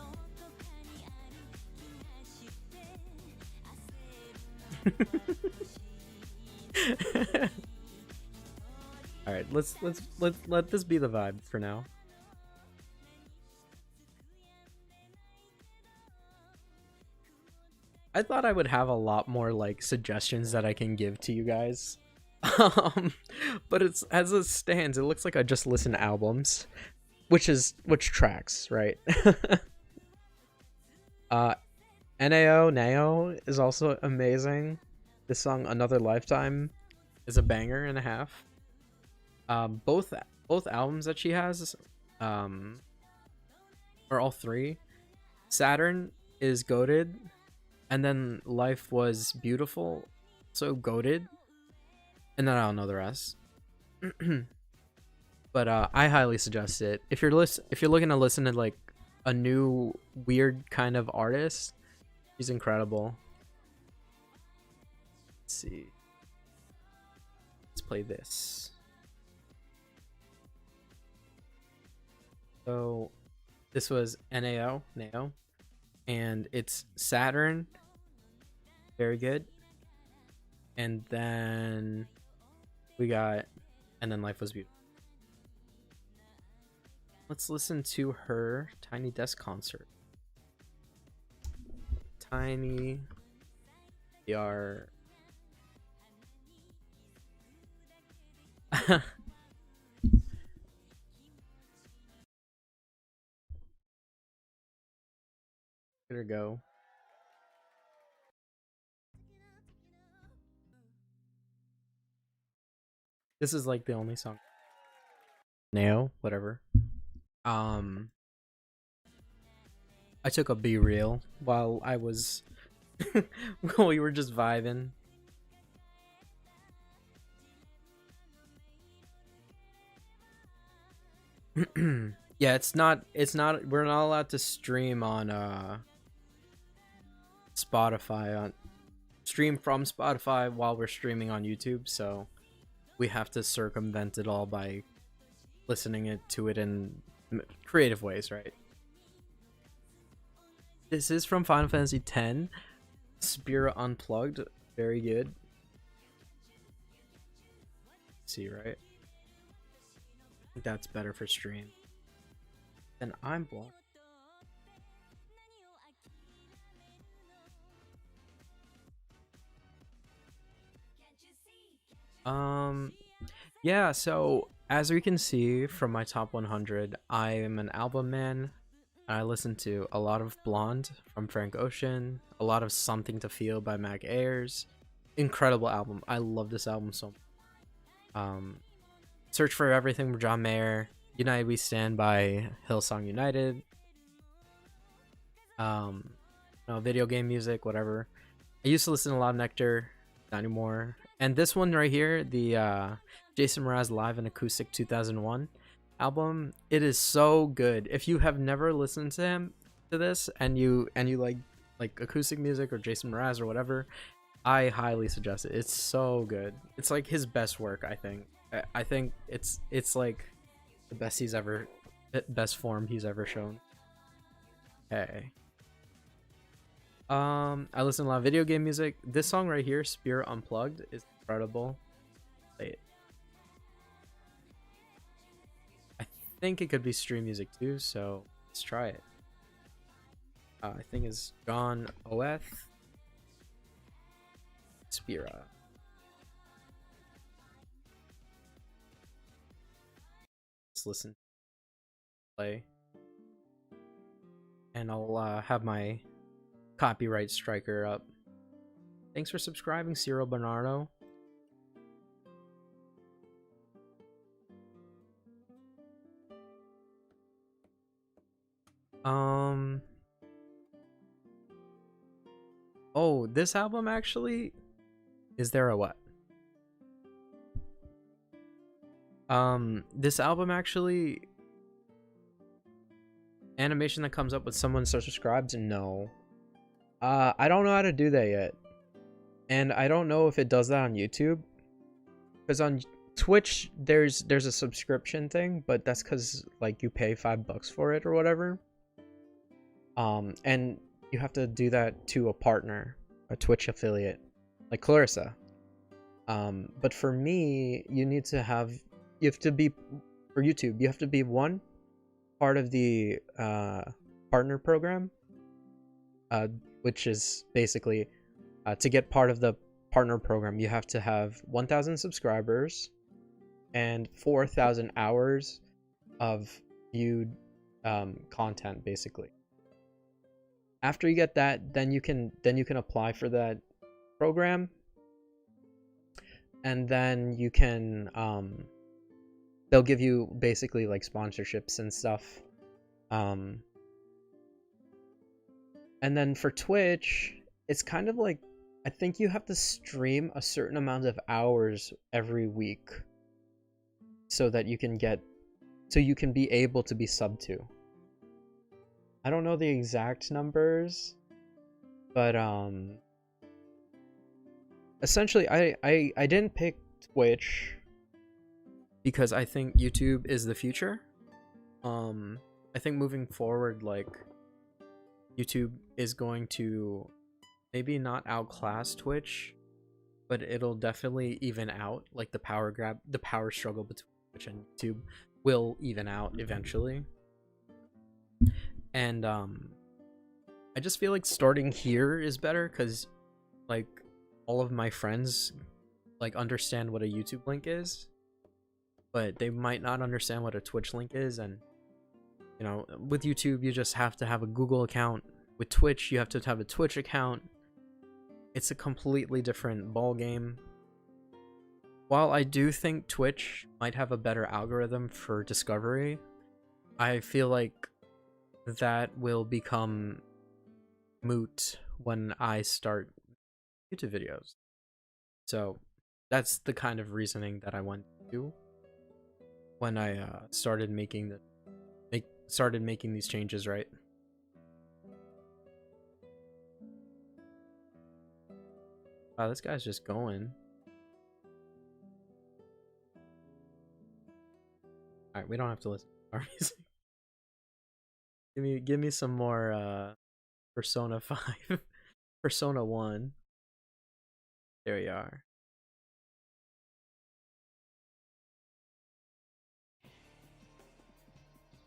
All right, let's let this be the vibe for now. I thought I would have a lot more like suggestions that I can give to you guys. But it's as it stands, it looks like I just listen to albums, which tracks, right? Nao is also amazing. This song, Another Lifetime, is a banger and a half. Both albums that she has, um, or all three. Saturn is goated, and then Life Was Beautiful, so goated, and then I don't know the rest. But I highly suggest it if you're looking to listen to like a new weird kind of artist. She's incredible. Let's see. Let's play this. So this was Nao, and it's Saturn. Very good. And then we got, and then Life Was Beautiful. Let's listen to her Tiny Desk concert. Tiny DR. Here we go. This is like the only song. Nao, whatever. I took a B reel while I was while we were just vibing. Yeah, it's not we're not allowed to stream on Spotify on stream from Spotify while we're streaming on YouTube, so we have to circumvent it all by listening to it in creative ways, right? This is from Final Fantasy X, Spirit Unplugged. Very good. Let's see, right? I think that's better for stream. Then I'm blocked. Yeah, so as we can see from my top 100, I am an album man. I listen to a lot of Blonde from Frank Ocean, a lot of Something to Feel by Mac Ayres. Incredible album. I love this album so much. Search for Everything from John Mayer, United We Stand by Hillsong United. Video game music, whatever. I used to listen to a lot of Nectar, not anymore. And this one right here, the Jason Mraz Live and Acoustic 2001 album, it is so good. If you have never listened to this and you like acoustic music or Jason Mraz or whatever, I highly suggest it. It's so good. It's like his best work, I think. I think it's like the best form he's ever shown. Hey. I listen to a lot of video game music. This song right here, Spirit Unplugged, is incredible. Play it. I think it could be stream music too, so let's try it. I think it's John Oeth. Spira. Let's listen. Play. And I'll have my copyright striker up. Thanks for subscribing, Cyril Bernardo. Oh, this album actually, is there a what? This album actually, animation that comes up with someone subscribed? No. I don't know how to do that yet. And I don't know if it does that on YouTube. Because on Twitch, there's a subscription thing, but that's because like you pay $5 for it or whatever. And you have to do that to a partner, a Twitch affiliate, like Clarissa. But for me, you have to be, for YouTube, you have to be one, part of the partner program, which is basically to get part of the partner program, you have to have 1,000 subscribers and 4,000 hours of viewed content, basically. After you get that, then you can apply for that program, and then you can they'll give you basically like sponsorships and stuff. And then for Twitch, it's kind of like, I think you have to stream a certain amount of hours every week so that you can be able to be subbed to. I don't know the exact numbers, but essentially I didn't pick Twitch because I think YouTube is the future. I think moving forward, like, YouTube is going to maybe not outclass Twitch, but it'll definitely even out. Like the power struggle between Twitch and YouTube will even out eventually. And I just feel like starting here is better because, like, all of my friends like understand what a YouTube link is, but they might not understand what a Twitch link is. And you know, with YouTube you just have to have a Google account. With Twitch you have to have a Twitch account. It's a completely different ball game. While I do think Twitch might have a better algorithm for discovery, I feel like that will become moot when I start YouTube videos. So that's the kind of reasoning that I went to when I started making these changes, right? Wow, this guy's just going. Alright, we don't have to listen to our music. Give me some more Persona 5. Persona 1. There we are.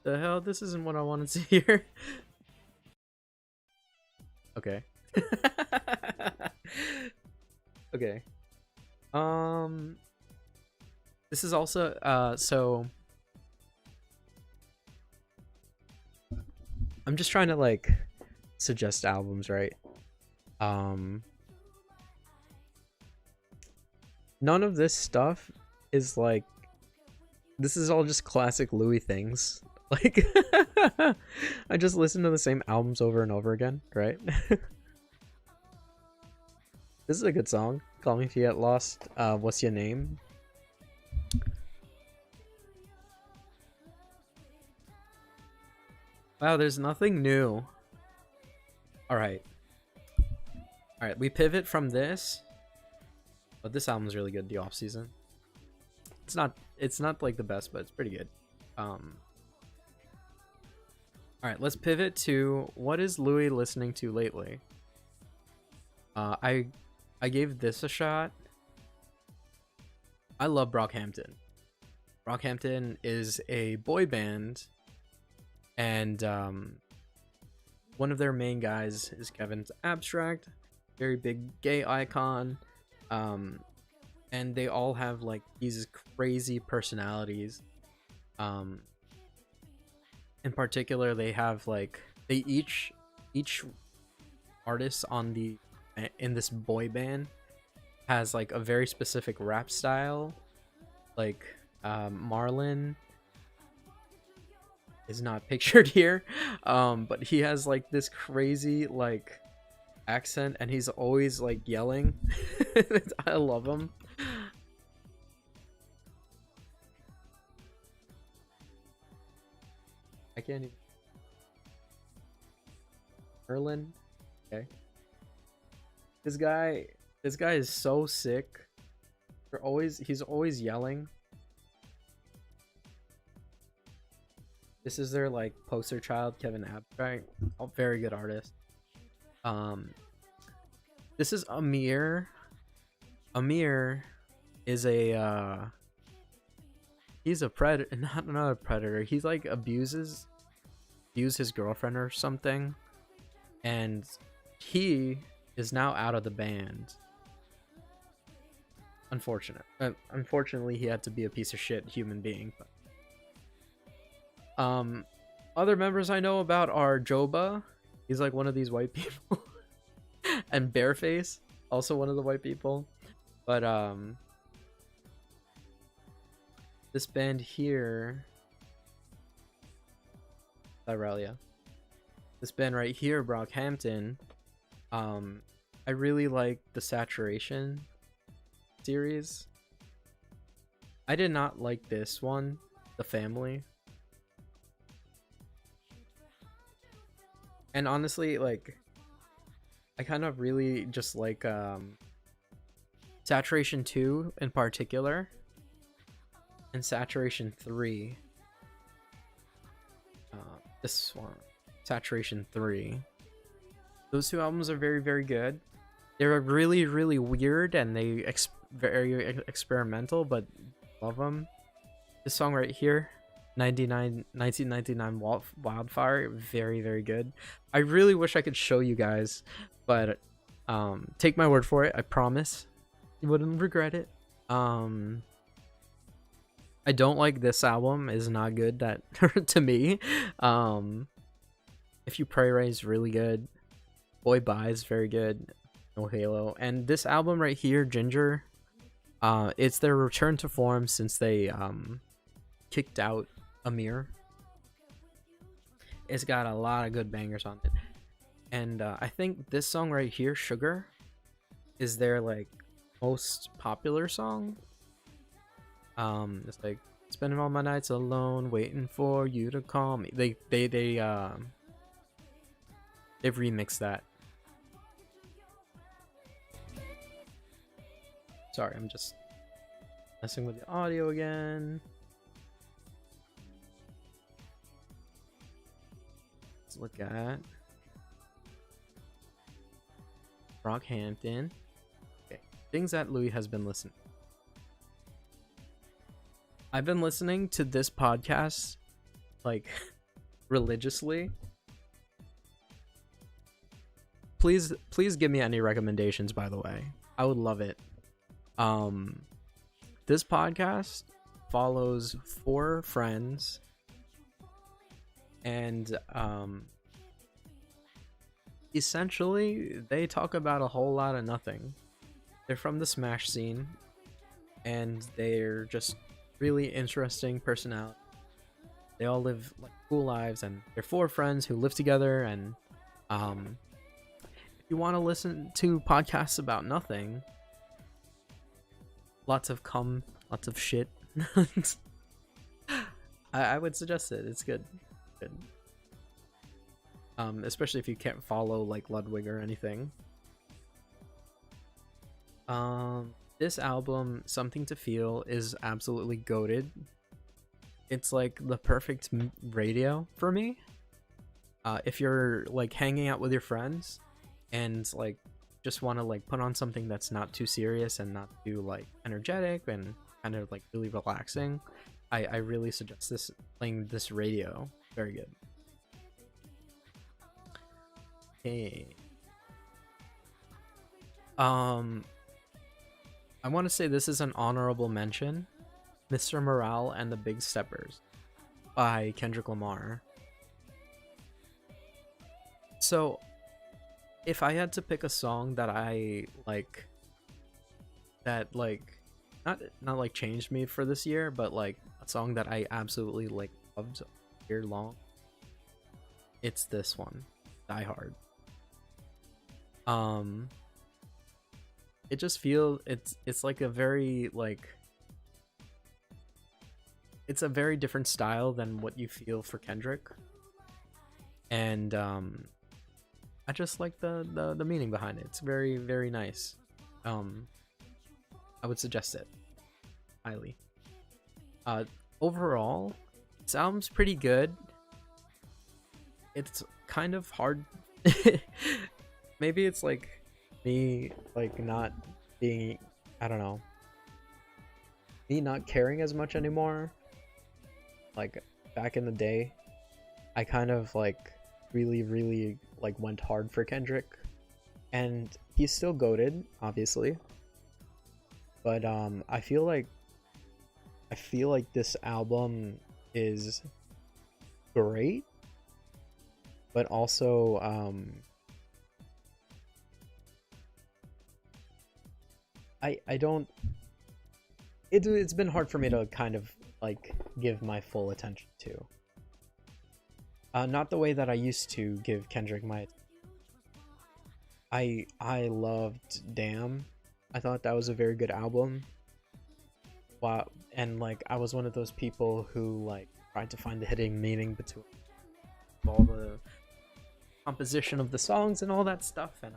The hell? This isn't what I wanted to hear. Okay. Okay. This is also so I'm just trying to like suggest albums, right? None of this stuff is like, this is all just classic Louis things. Like I just listen to the same albums over and over again, right? This is a good song. Call Me If You Get Lost. What's Your Name? Wow, there's nothing new. Alright. Alright, we pivot from this. But this album's really good, The Off Season. It's not like the best, but it's pretty good. Alright, let's pivot to what is Louis listening to lately? I gave this a shot. I love Brockhampton. Brockhampton is a boy band, and one of their main guys is Kevin's Abstract, very big gay icon, and they all have like these crazy personalities. In particular, they have like each artist in this boy band has like a very specific rap style. Like Marlon is not pictured here, but he has like this crazy like accent, and he's always like yelling. I love him. I can't even. Merlin. Okay. This guy is so sick. He's always yelling. This is their like poster child, Kevin Abstract. A very good artist. This is Amir. Amir is a he's a predator, not a predator. He's like abuses his girlfriend or something, and he is now out of the band. Unfortunately, he had to be a piece of shit human being. But other members I know about are Joba. He's like one of these white people. And Bareface, also one of the white people. But This band here, Aurelia. This band right here, Brockhampton. I really like the Saturation series. I did not like this one, The Family. And honestly, like, I kind of really just like Saturation 2 in particular, and Saturation 3. This one, Saturation 3. Those two albums are very, very good. They're really, really weird, and they very experimental, but love them. This song right here, 1999 Wildfire, very, very good. I really wish I could show you guys, but take my word for it. I promise you wouldn't regret it. I don't like this album. Is not good that to me. If You Pray Right is really good. Boy Bye is very good. No Halo. And this album right here, Ginger, it's their return to form since they kicked out Amir. It's got a lot of good bangers on it. And I think this song right here, Sugar, is their like most popular song. It's like spending all my nights alone, waiting for you to call me. They've remixed that. Sorry, I'm just messing with the audio again. Let's look at Brockhampton. Okay, things that Louis has been listening. I've been listening to this podcast like religiously. Please give me any recommendations, by the way. I would love it. This podcast follows 4 friends, and essentially they talk about a whole lot of nothing. They're from the Smash scene, and they're just really interesting personality. They all live like cool lives, and they're 4 friends who live together. And if you want to listen to podcasts about nothing, lots of cum, lots of shit, I would suggest it. It's good. Especially if you can't follow like Ludwig or anything. This album, Something to Feel, is absolutely goated. It's like the perfect radio for me. If you're like hanging out with your friends and like just want to like put on something that's not too serious and not too like energetic and kind of like really relaxing, I really suggest this, playing this radio. Very good. Okay. I want to say this is an honorable mention. Mr. Morale and the Big Steppers by Kendrick Lamar. So, if I had to pick a song that I like, that like not like changed me for this year, but like a song that I absolutely like loved year long, it's this one, Die Hard. It just feels, it's like a very like, it's a very different style than what you feel for Kendrick. And I just like the meaning behind it. It's very, very nice. I would suggest it highly. Overall, this album's pretty good. It's kind of hard. Maybe it's like me like not being, I don't know, me not caring as much anymore. Like back in the day, I kind of like really like went hard for Kendrick, and he's still goated, obviously. But I feel like this album is great, but also I don't, it's been hard for me to kind of like give my full attention to. Not the way that I used to give Kendrick my. I loved Damn. I thought that was a very good album. Wow, and like I was one of those people who like tried to find the hidden meaning between all the composition of the songs and all that stuff, and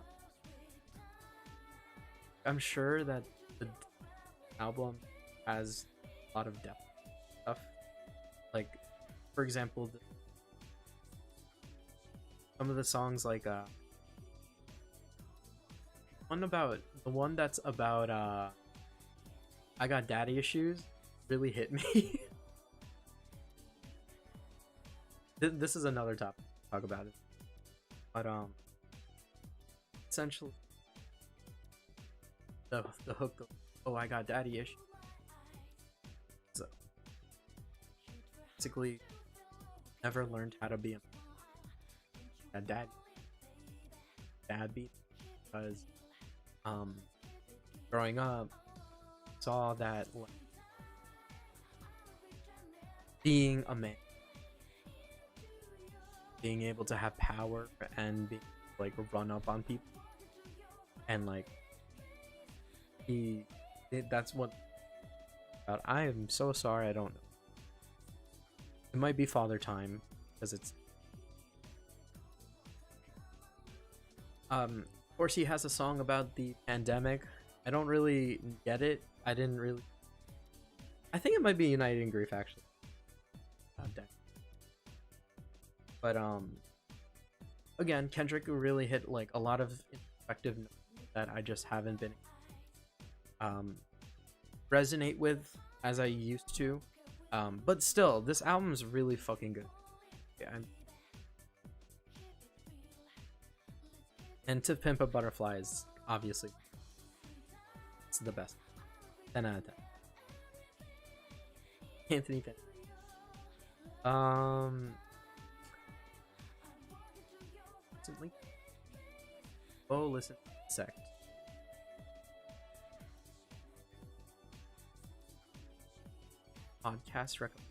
I'm sure that the album has a lot of depth stuff. Like, for example, some of the songs, like the one that's about I got daddy issues, really hit me. This is another topic to talk about it, but essentially the hook of, oh, I got daddy issues, so basically never learned how to be a dad beat, because growing up saw that like, being a man, being able to have power and be like run up on people, and like that's what I am so sorry, I don't know. It might be father time because it's of course he has a song about the pandemic. I don't really get it. I think it might be United in Grief, actually. But again, Kendrick really hit like a lot of effective notes that I just haven't been resonate with as I used to. But still, this album is really fucking good. Yeah. And To Pimp a Butterfly is obviously it's the best. 10 out of 10. Anthony Penn. Recently. Oh, listen. Sect. Podcast recommend.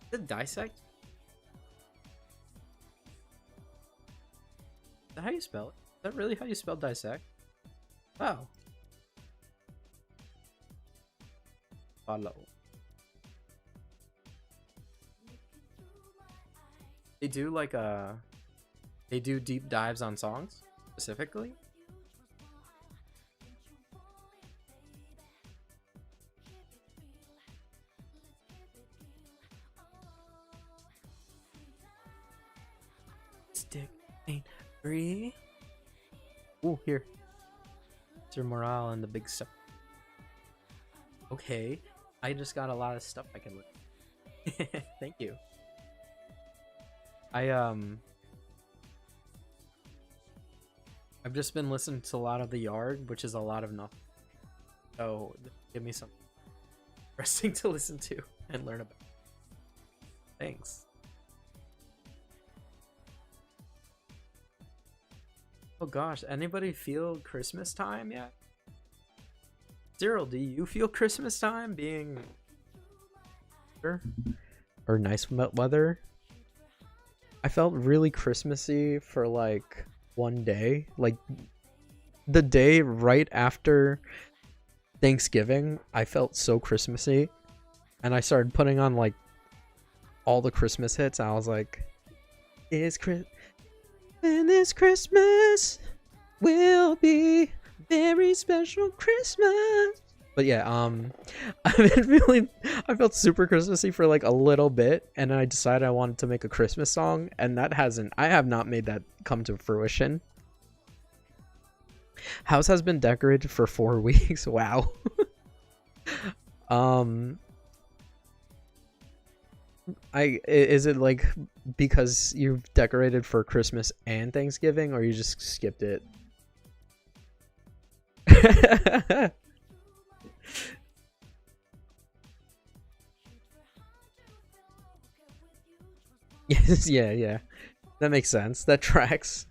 The Dissect? Is that how you spell it? Is that really how you spell dissect? Wow. Follow. They do like they do deep dives on songs specifically. Stick ain't free. Oh, here. It's your morale and the big stuff. Okay, I just got a lot of stuff I can look. Thank you. I've just been listening to a lot of The Yard, which is a lot of nothing. So give me something interesting to listen to and learn about. Thanks. Oh gosh, anybody feel Christmas time yet? Cyril, do you feel Christmas time being or nice weather? I felt really Christmassy for like one day, like the day right after Thanksgiving. I felt so Christmassy, and I started putting on like all the Christmas hits. I was like, "It's Chris, and this Christmas will be very special Christmas." But yeah, I felt super Christmassy for like a little bit, and then I decided I wanted to make a Christmas song, and I have not made that come to fruition. House has been decorated for 4 weeks. Wow. Is it like because you've decorated for Christmas and Thanksgiving, or you just skipped it? Yes, yeah. That makes sense. That tracks.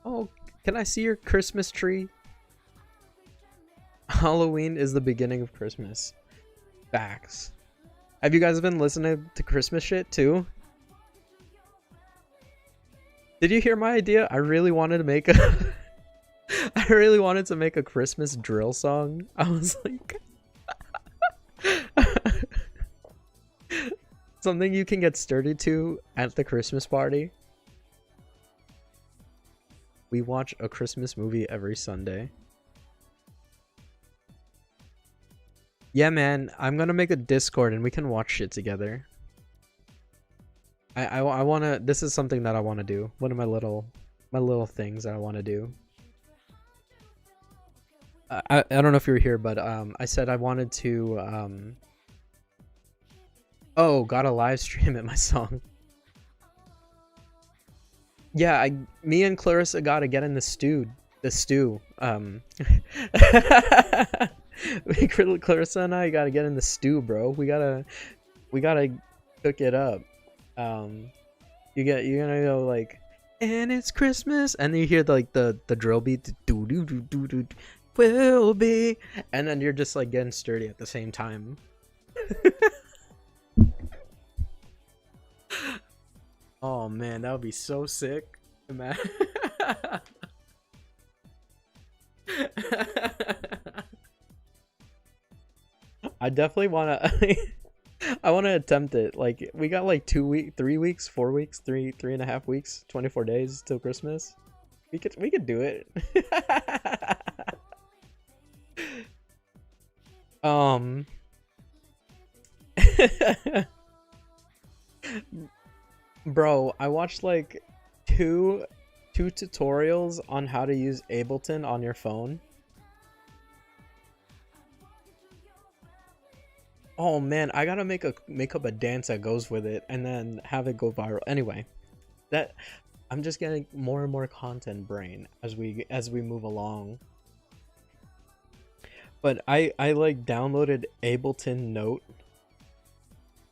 Oh Can I see your Christmas tree? Halloween is the beginning of Christmas. Facts. Have you guys been listening to Christmas shit too? Did you hear my idea? I really wanted to make a I really wanted to make a Christmas drill song. I was like something you can get sturdy to at the Christmas party. We watch a Christmas movie every Sunday. Yeah, man, I'm gonna make a Discord and we can watch shit together. I wanna. This is something that I want to do. One of my little things that I want to do. I don't know if you were here, but I said I wanted to oh, gotta live stream it, my song. Yeah, me and Clarissa gotta get in the stew. Clarissa and I gotta get in the stew, bro. We gotta cook it up. You're gonna go like, and it's Christmas, and then you hear the drill beat, do do do do do, will be, and then you're just like getting sturdy at the same time. Oh man, that would be so sick, man. I definitely wanna. I want to attempt it. Like, we got like 3 weeks, 4 weeks, 3.5 weeks, 24 days till Christmas. We could do it. Bro, I watched like two tutorials on how to use Ableton on your phone. Oh man, I gotta make up a dance that goes with it and then have it go viral. Anyway, that I'm just getting more and more content brain as we move along. But I like downloaded Ableton Note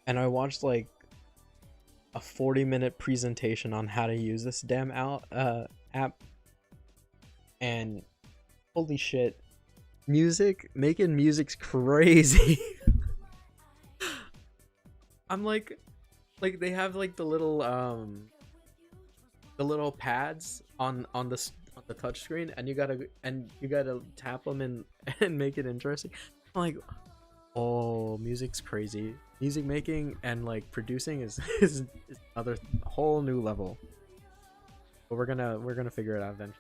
and I watched like a 40-minute presentation on how to use this damn app. And holy shit, making music's crazy. I'm like they have like the little pads on the touch screen, and you gotta tap them and make it interesting. I'm like, oh, music's crazy. Music making and like producing is another whole new level. But we're gonna figure it out eventually.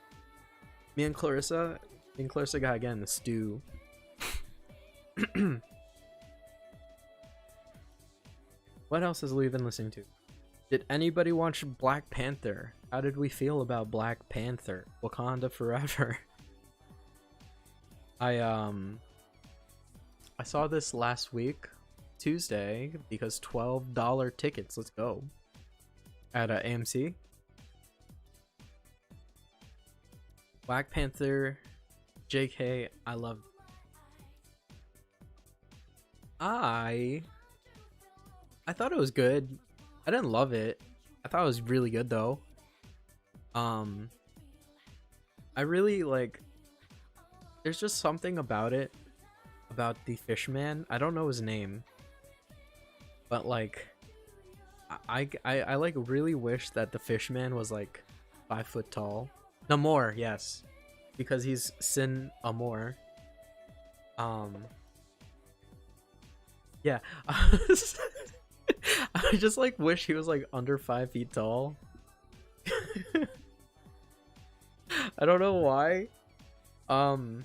Me and Clarissa gotta get in the stew. What else has Louis been listening to? Did anybody watch Black Panther? How did we feel about Black Panther? Wakanda Forever. I saw this last week, Tuesday, because $12 tickets. Let's go. At AMC. Black Panther, JK, I love. I thought it was good. I didn't love it. I thought it was really good though. I really like. There's just something about it, about the fishman. I don't know his name, but like, I like really wish that the fishman was like 5 foot tall. Namor, yes, because he's Sin Amor. Yeah. I just like wish he was like under 5 feet tall. I don't know why. And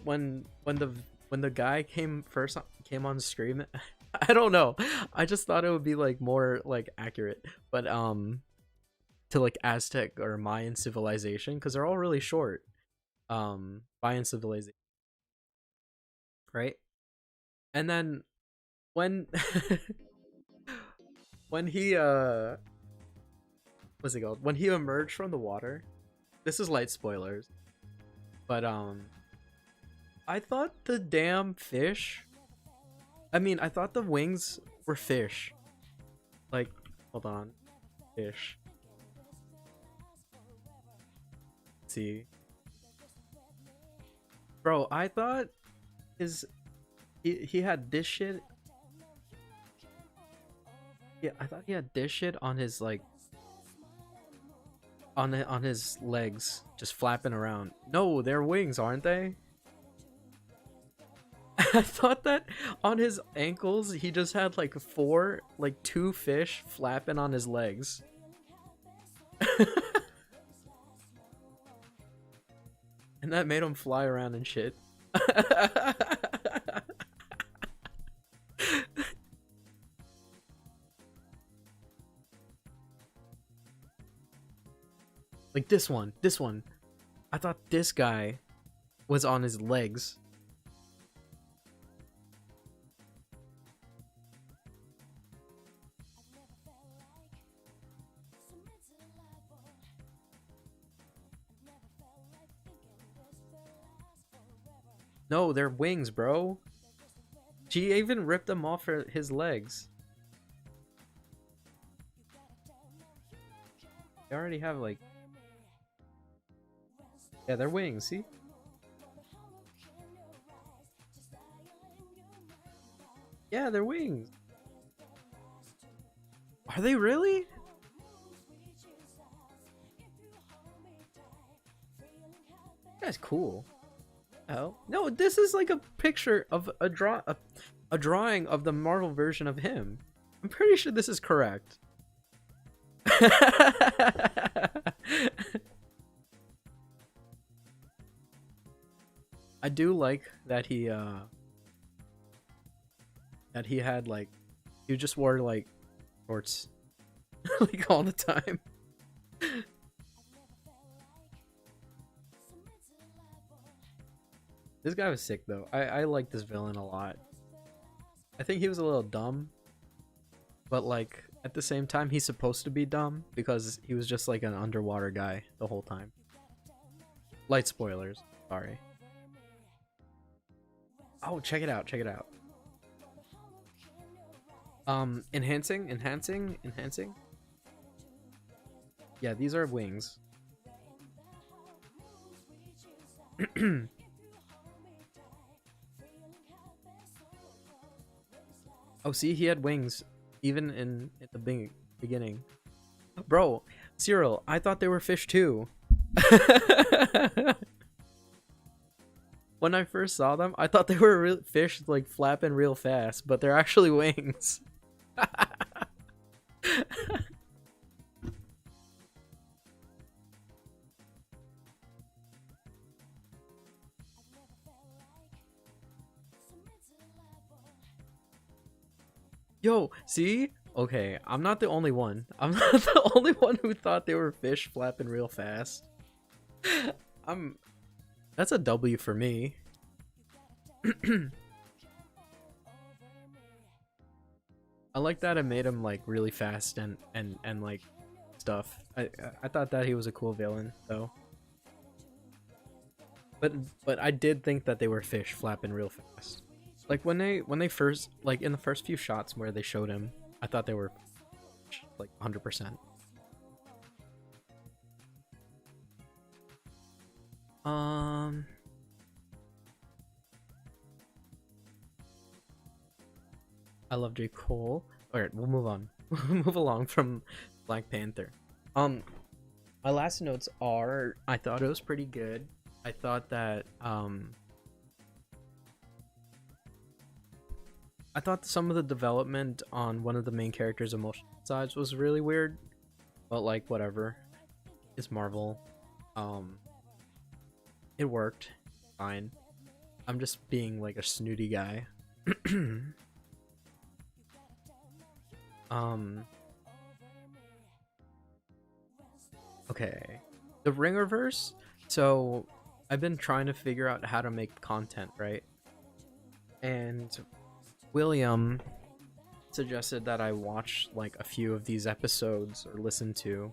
when the guy came on stream, I don't know. I just thought it would be like more like accurate, but to like Aztec or Mayan civilization, because they're all really short. Mayan civilization, right? And then when when he what's it called? When he emerged from the water, this is light spoilers, but I thought the damn fish. I mean, I thought the wings were fish. Like, hold on, fish. see. Bro, I thought his he had this shit. Yeah, I thought he had this shit on his like on his legs, just flapping around. No, they're wings, aren't they? I thought that on his ankles he just had like two fish flapping on his legs. And that made him fly around and shit. Like this one. I thought this guy was on his legs. No, they're wings, bro. She even ripped them off his legs. They already have like... Yeah, they're wings, see? Yeah, they're wings. Are they really? That's cool. Oh no, this is like a picture of a drawing of the Marvel version of him. I'm pretty sure this is correct. I do like that he had like he just wore like shorts like all the time. This guy was sick though. I like this villain a lot. I think he was a little dumb, but like at the same time he's supposed to be dumb because he was just like an underwater guy the whole time. Light spoilers, sorry. Oh, check it out, check it out. Enhancing. Yeah, these are wings. Oh, see, he had wings even in the beginning. Bro, Cyril, I thought they were fish too. When I first saw them, I thought they were real fish like flapping real fast, but they're actually wings. Yo, see? Okay, I'm not the only one. I'm not the only one who thought they were fish flapping real fast. That's a W for me. I like that it made him like really fast and like stuff. I thought that he was a cool villain though. But I did think that they were fish flapping real fast. Like when they first like in the first few shots where they showed him, I thought they were like 100%. I love J. Cole. Alright, we'll move on. Move along from Black Panther. My last notes are I thought it was pretty good. I thought that I thought some of the development on one of the main characters' emotional sides was really weird. But like whatever. It's Marvel. It worked. Fine. I'm just being like a snooty guy. Okay. The Ringerverse. So I've been trying to figure out how to make content, right? And William suggested that I watch like a few of these episodes or listen to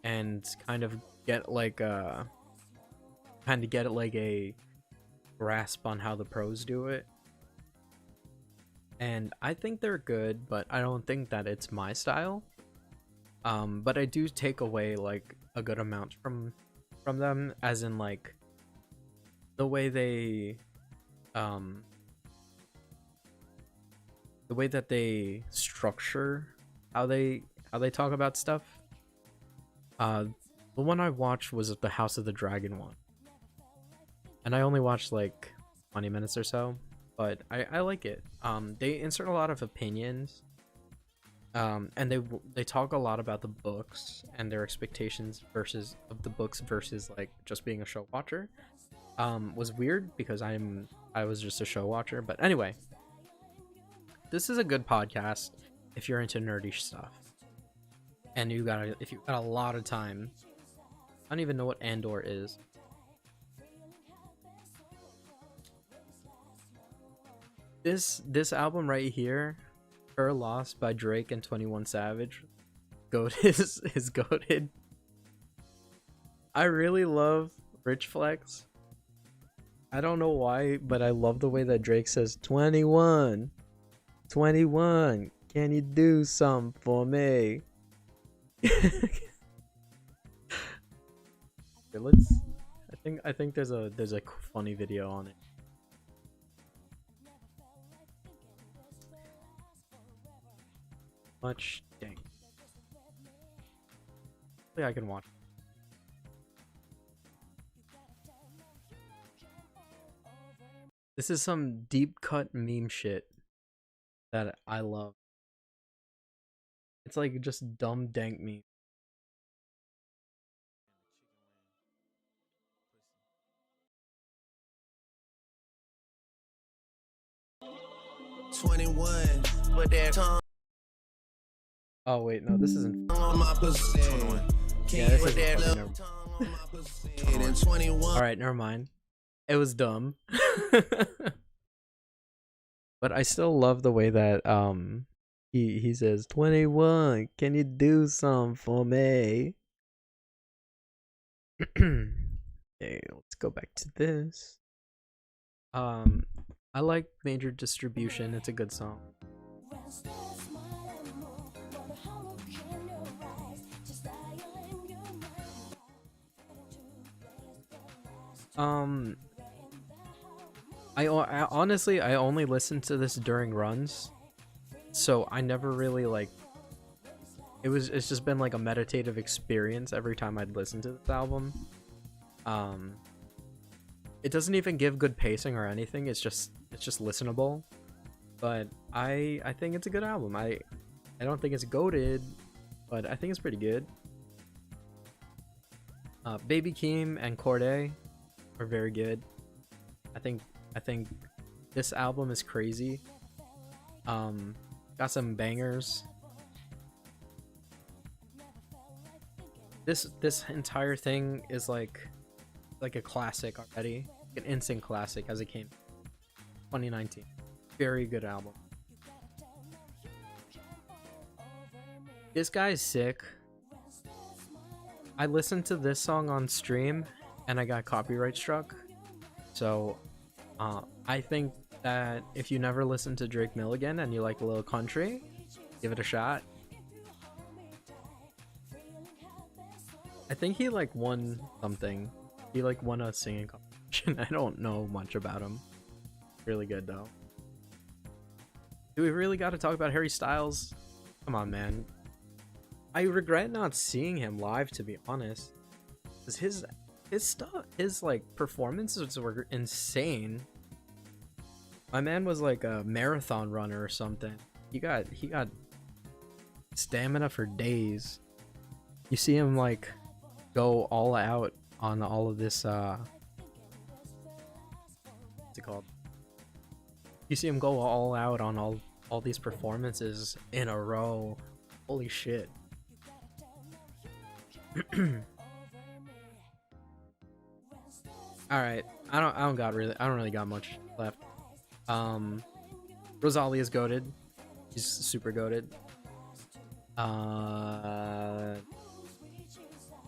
and kind of get like a grasp on how the pros do it. And I think they're good, but I don't think that it's my style. But I do take away like a good amount from from them, as in like the way they um the way that they structure how they talk about stuff. Uh, the one I watched was the House of the Dragon one, and I only watched like 20 minutes or so, but I like it. They insert a lot of opinions, and they talk a lot about the books and their expectations versus of the books versus like just being a show watcher. Was weird because I was just a show watcher, but anyway, this is a good podcast if you're into nerdy stuff and if you got a lot of time. I don't even know what Andor is. This album right here, Her Loss by Drake and 21 Savage, goat is goated. I really love Rich Flex. I don't know why, but I love the way that Drake says 21. 21, can you do something for me? Okay, let's I think there's a funny video on it. Much dang. Hopefully I can watch. This is some deep cut meme shit that I love. It's like just dumb dank meme. Oh wait, no, this isn't. Yeah, this isn't fucking Alright, never mind. It was dumb. But I still love the way that he says 21, can you do something for me? Okay, let's go back to this. I like Major Distribution, it's a good song. I honestly I only listened to this during runs, so I never really like. It's just been like a meditative experience every time I'd listen to this album. It doesn't even give good pacing or anything. It's just listenable, but I think it's a good album. I don't think it's goated, but I think it's pretty good. Baby Keem and Corday are very good. I think this album is crazy. Got some bangers. This entire thing is like a classic already, an instant classic as it came. 2019, very good album. This guy's sick. I listened to this song on stream and I got copyright struck. So I think that if you never listen to Drake Mill again and you like a little country, give it a shot. I think he like won something. He like won a singing competition. I don't know much about him. Really good though. Do we really got to talk about Harry Styles? Come on, man. I regret not seeing him live, to be honest. Cause his stuff, his like performances were insane. My man was like a marathon runner or something. He got stamina for days. You see him like go all out on all of this what's it called? You see him go all out on all these performances in a row. Holy shit. Alright, I don't really got much left. Rosalia's goated. He's super goated.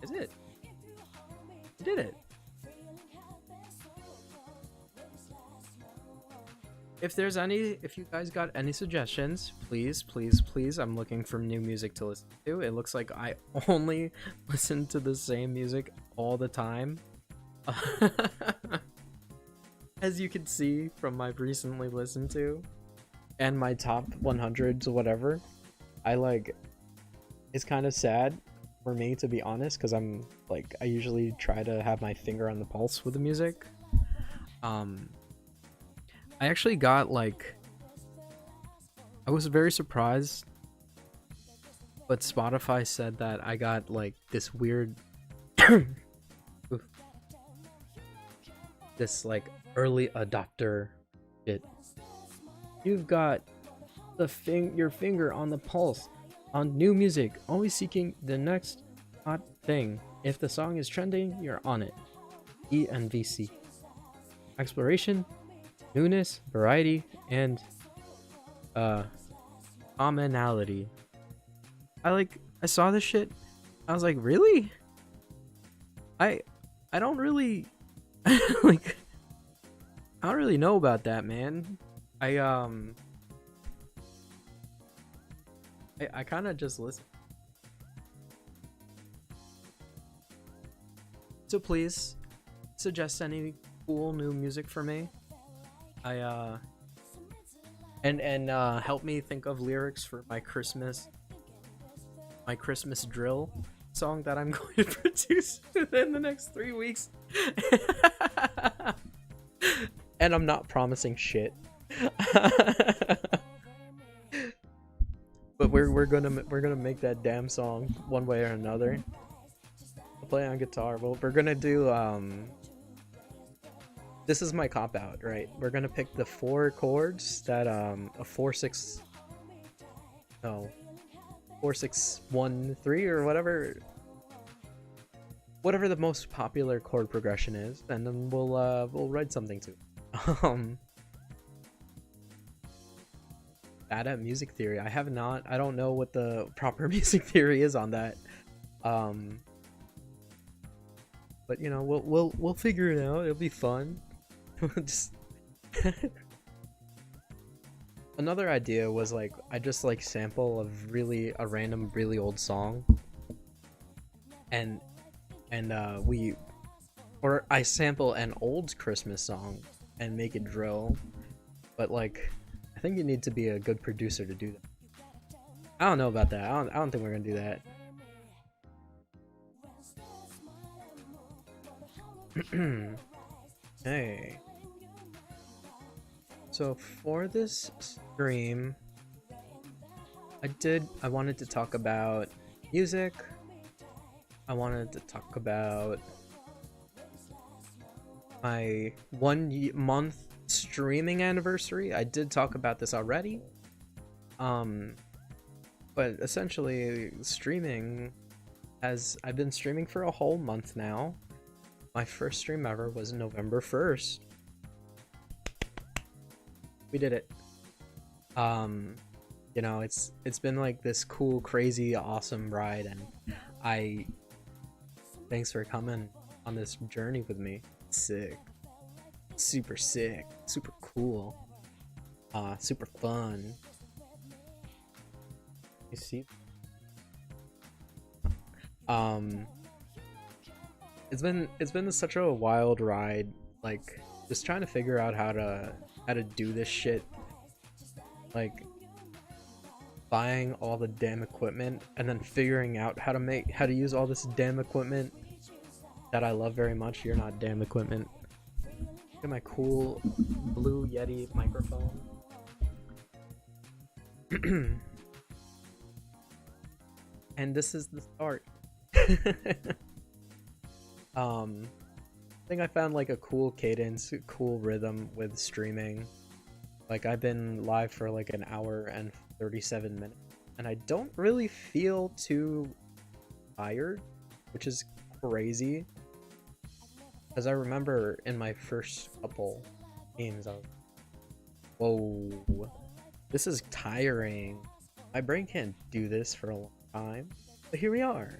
Is it? He did it. if there's any, if you guys got any suggestions, please, please, please, I'm looking for new music to listen to. It looks like I only listen to the same music all the time. As you can see from my recently listened to and my top 100s or whatever, I like, it's kind of sad for me, to be honest, because I'm like, I usually try to have my finger on the pulse with the music. I actually got like, I was very surprised, but Spotify said that I got like this weird this like early adopter shit. You've got your finger on the pulse on new music, always seeking the next hot thing. If the song is trending, you're on it. ENVC. Exploration, newness, variety, and commonality. I saw this shit. I was like, really? I don't really like, I don't really know about that, man. I kind of just listen. So please suggest any cool new music for me. And help me think of lyrics for my Christmas drill song that I'm going to produce in the next 3 weeks. And I'm not promising shit. But we're gonna make that damn song one way or another. I'll play on guitar. Well, we're gonna do this is my cop out, right? We're gonna pick the 4 chords that a 4 6 1 3 or whatever the most popular chord progression is, and then we'll write something to it. Bad at music theory. I don't know what the proper music theory is on that. But you know, we'll figure it out. It'll be fun. Just another idea was like, I just like sample a random really old song, and I sample an old Christmas song and make it drill. But like, I think you need to be a good producer to do that. I don't know about that. I don't think we're gonna do that. Hey. So for this stream, I wanted to talk about music. I wanted to talk about my 1 month streaming anniversary. I did talk about this already. But essentially streaming, as I've been streaming for a whole month now. My first stream ever was November 1st. We did it. You know, it's been like this cool, crazy, awesome ride, and thanks for coming on this journey with me. Sick. Super sick. Super cool. Super fun. You see? It's been such a wild ride, like just trying to figure out how to do this shit, like buying all the damn equipment and then figuring out how to use all this damn equipment that I love very much. You're not damn equipment. Look at my cool blue Yeti microphone. And this is the start. I think I found like a cool cadence, cool rhythm with streaming. Like, I've been live for like an hour and 37 minutes, and I don't really feel too tired, which is crazy. Because I remember in my first couple games, I was, whoa, this is tiring. My brain can't do this for a long time, but here we are.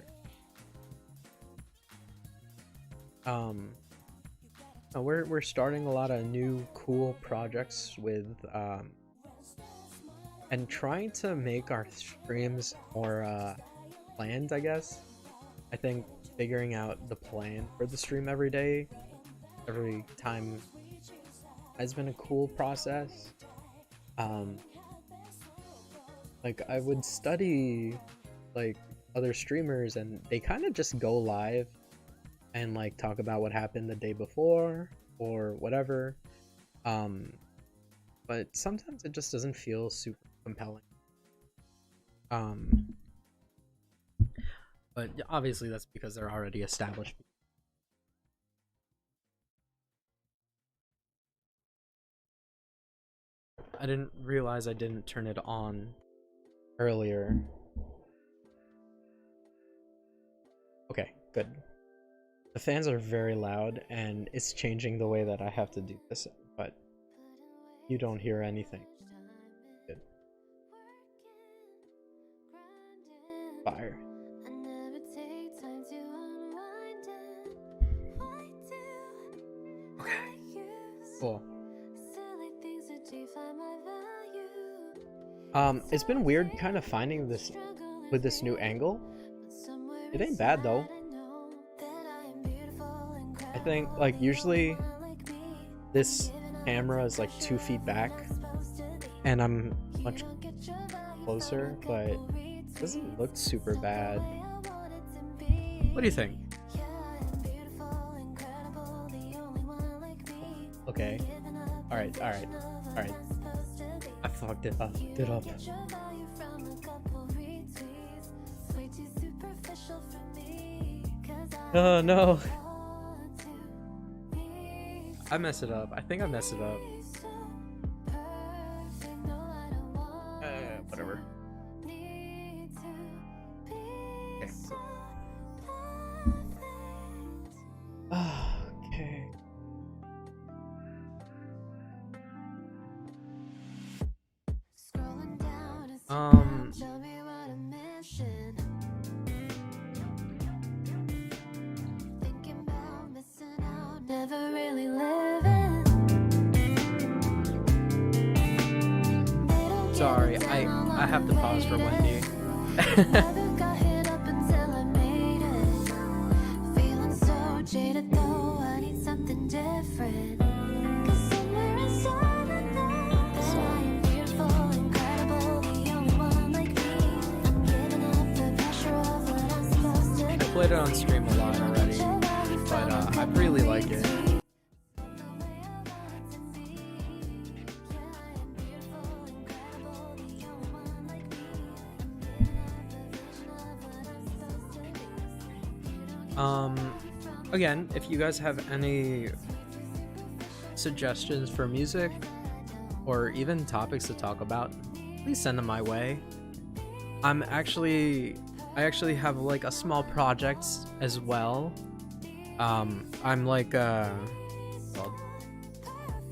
we're starting a lot of new cool projects with and trying to make our streams more planned, I guess. I think figuring out the plan for the stream every day, every time, has been a cool process. Like I would study like other streamers and they kind of just go live and like talk about what happened the day before or whatever. But sometimes it just doesn't feel super compelling. But obviously that's because they're already established. I didn't realize I didn't turn it on earlier. Okay, good. The fans are very loud and it's changing the way that I have to do this, but you don't hear anything. Good. Fire. Okay. Cool. It's been weird kind of finding this with this new angle. It ain't bad though. I think like usually this camera is like 2 feet back and I'm much closer, but it doesn't look super bad. What do you think? Okay. Alright. I fucked it up. Oh no. I messed it up. I think I messed it up. Whatever. Okay. Okay. Sorry, I have to pause for Wendy. I played it on stream a lot already, but I really like it. Again, if you guys have any suggestions for music or even topics to talk about, please send them my way. I actually have like a small project as well. I'm like well,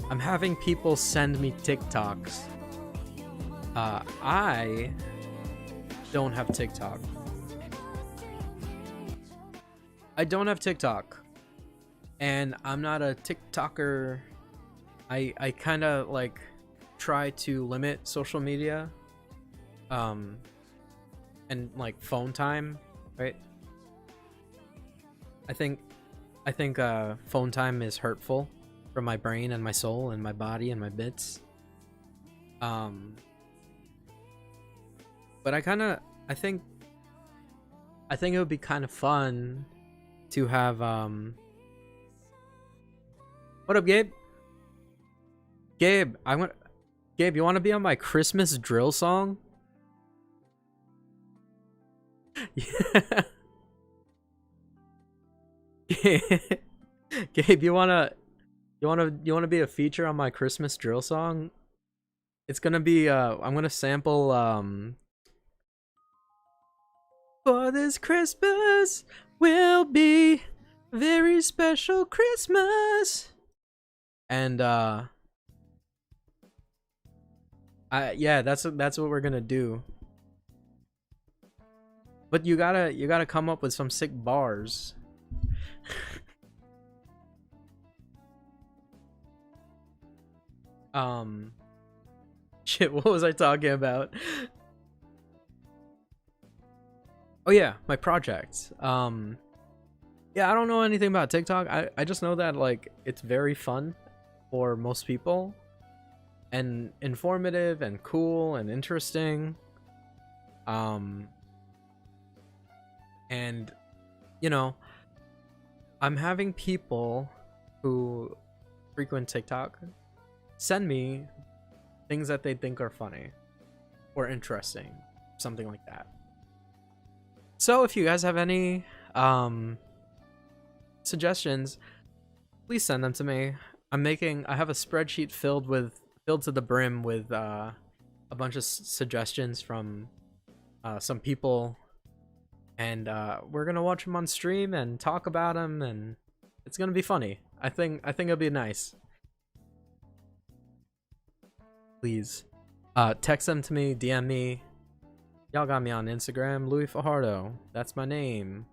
I'm having people send me TikToks. I don't have TikTok. I don't have TikTok, and I'm not a TikToker. I kind of like try to limit social media, and like phone time, right? I think phone time is hurtful for my brain and my soul and my body and my bits. But I think it would be kind of fun to have what up, Gabe? Gabe, Gabe, you want to be on my Christmas drill song? Yeah. Gabe, you wanna be a feature on my Christmas drill song? It's gonna be I'm gonna sample for this Christmas will be very special Christmas. And yeah, that's what we're gonna do. But you gotta come up with some sick bars. Shit, what was I talking about? Oh yeah, my project. Yeah, I don't know anything about TikTok. I just know that like it's very fun for most people and informative and cool and interesting. And you know, I'm having people who frequent TikTok send me things that they think are funny or interesting, something like that. So if you guys have any suggestions, please send them to me. I have a spreadsheet filled to the brim with a bunch of suggestions from some people, and we're gonna watch them on stream and talk about them, and it's gonna be funny. I think it'll be nice. Please text them to me, DM me. Y'all got me on Instagram, Louis Fajardo. That's my name.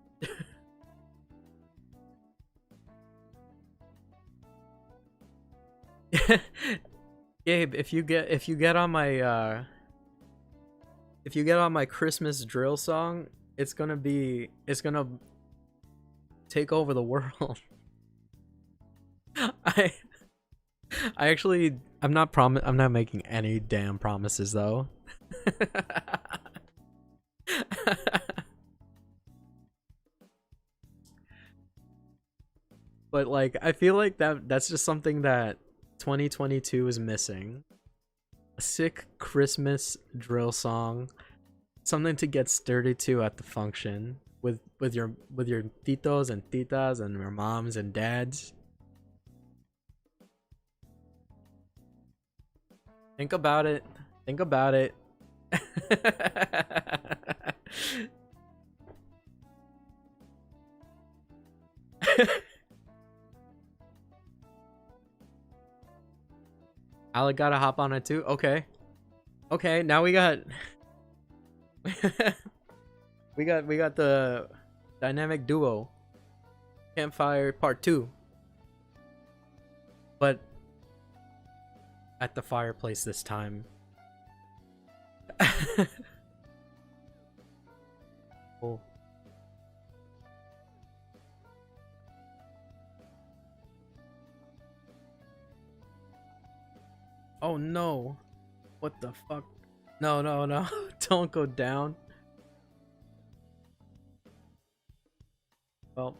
Gabe, if you get on my Christmas drill song, it's gonna take over the world. I'm not making any damn promises though. But like I feel like that's just something that 2022 is missing. A sick Christmas drill song, something to get sturdy to at the function with your titos and titas and your moms and dads. Think about it. Think about it. Alec gotta hop on it too. Okay. Okay, now we got we got the dynamic duo. Campfire part 2. But at the fireplace this time. Oh. Oh no. What the fuck? No, no, no. Don't go down. Well,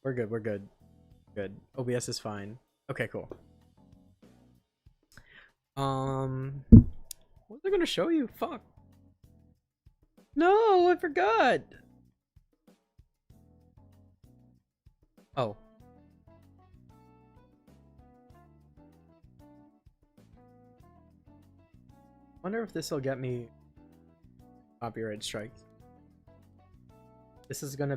we're good. We're good. Good. OBS is fine. Okay, cool. What was I gonna show you? Fuck. No, I forgot. Oh. Wonder if this will get me copyright strikes. This is gonna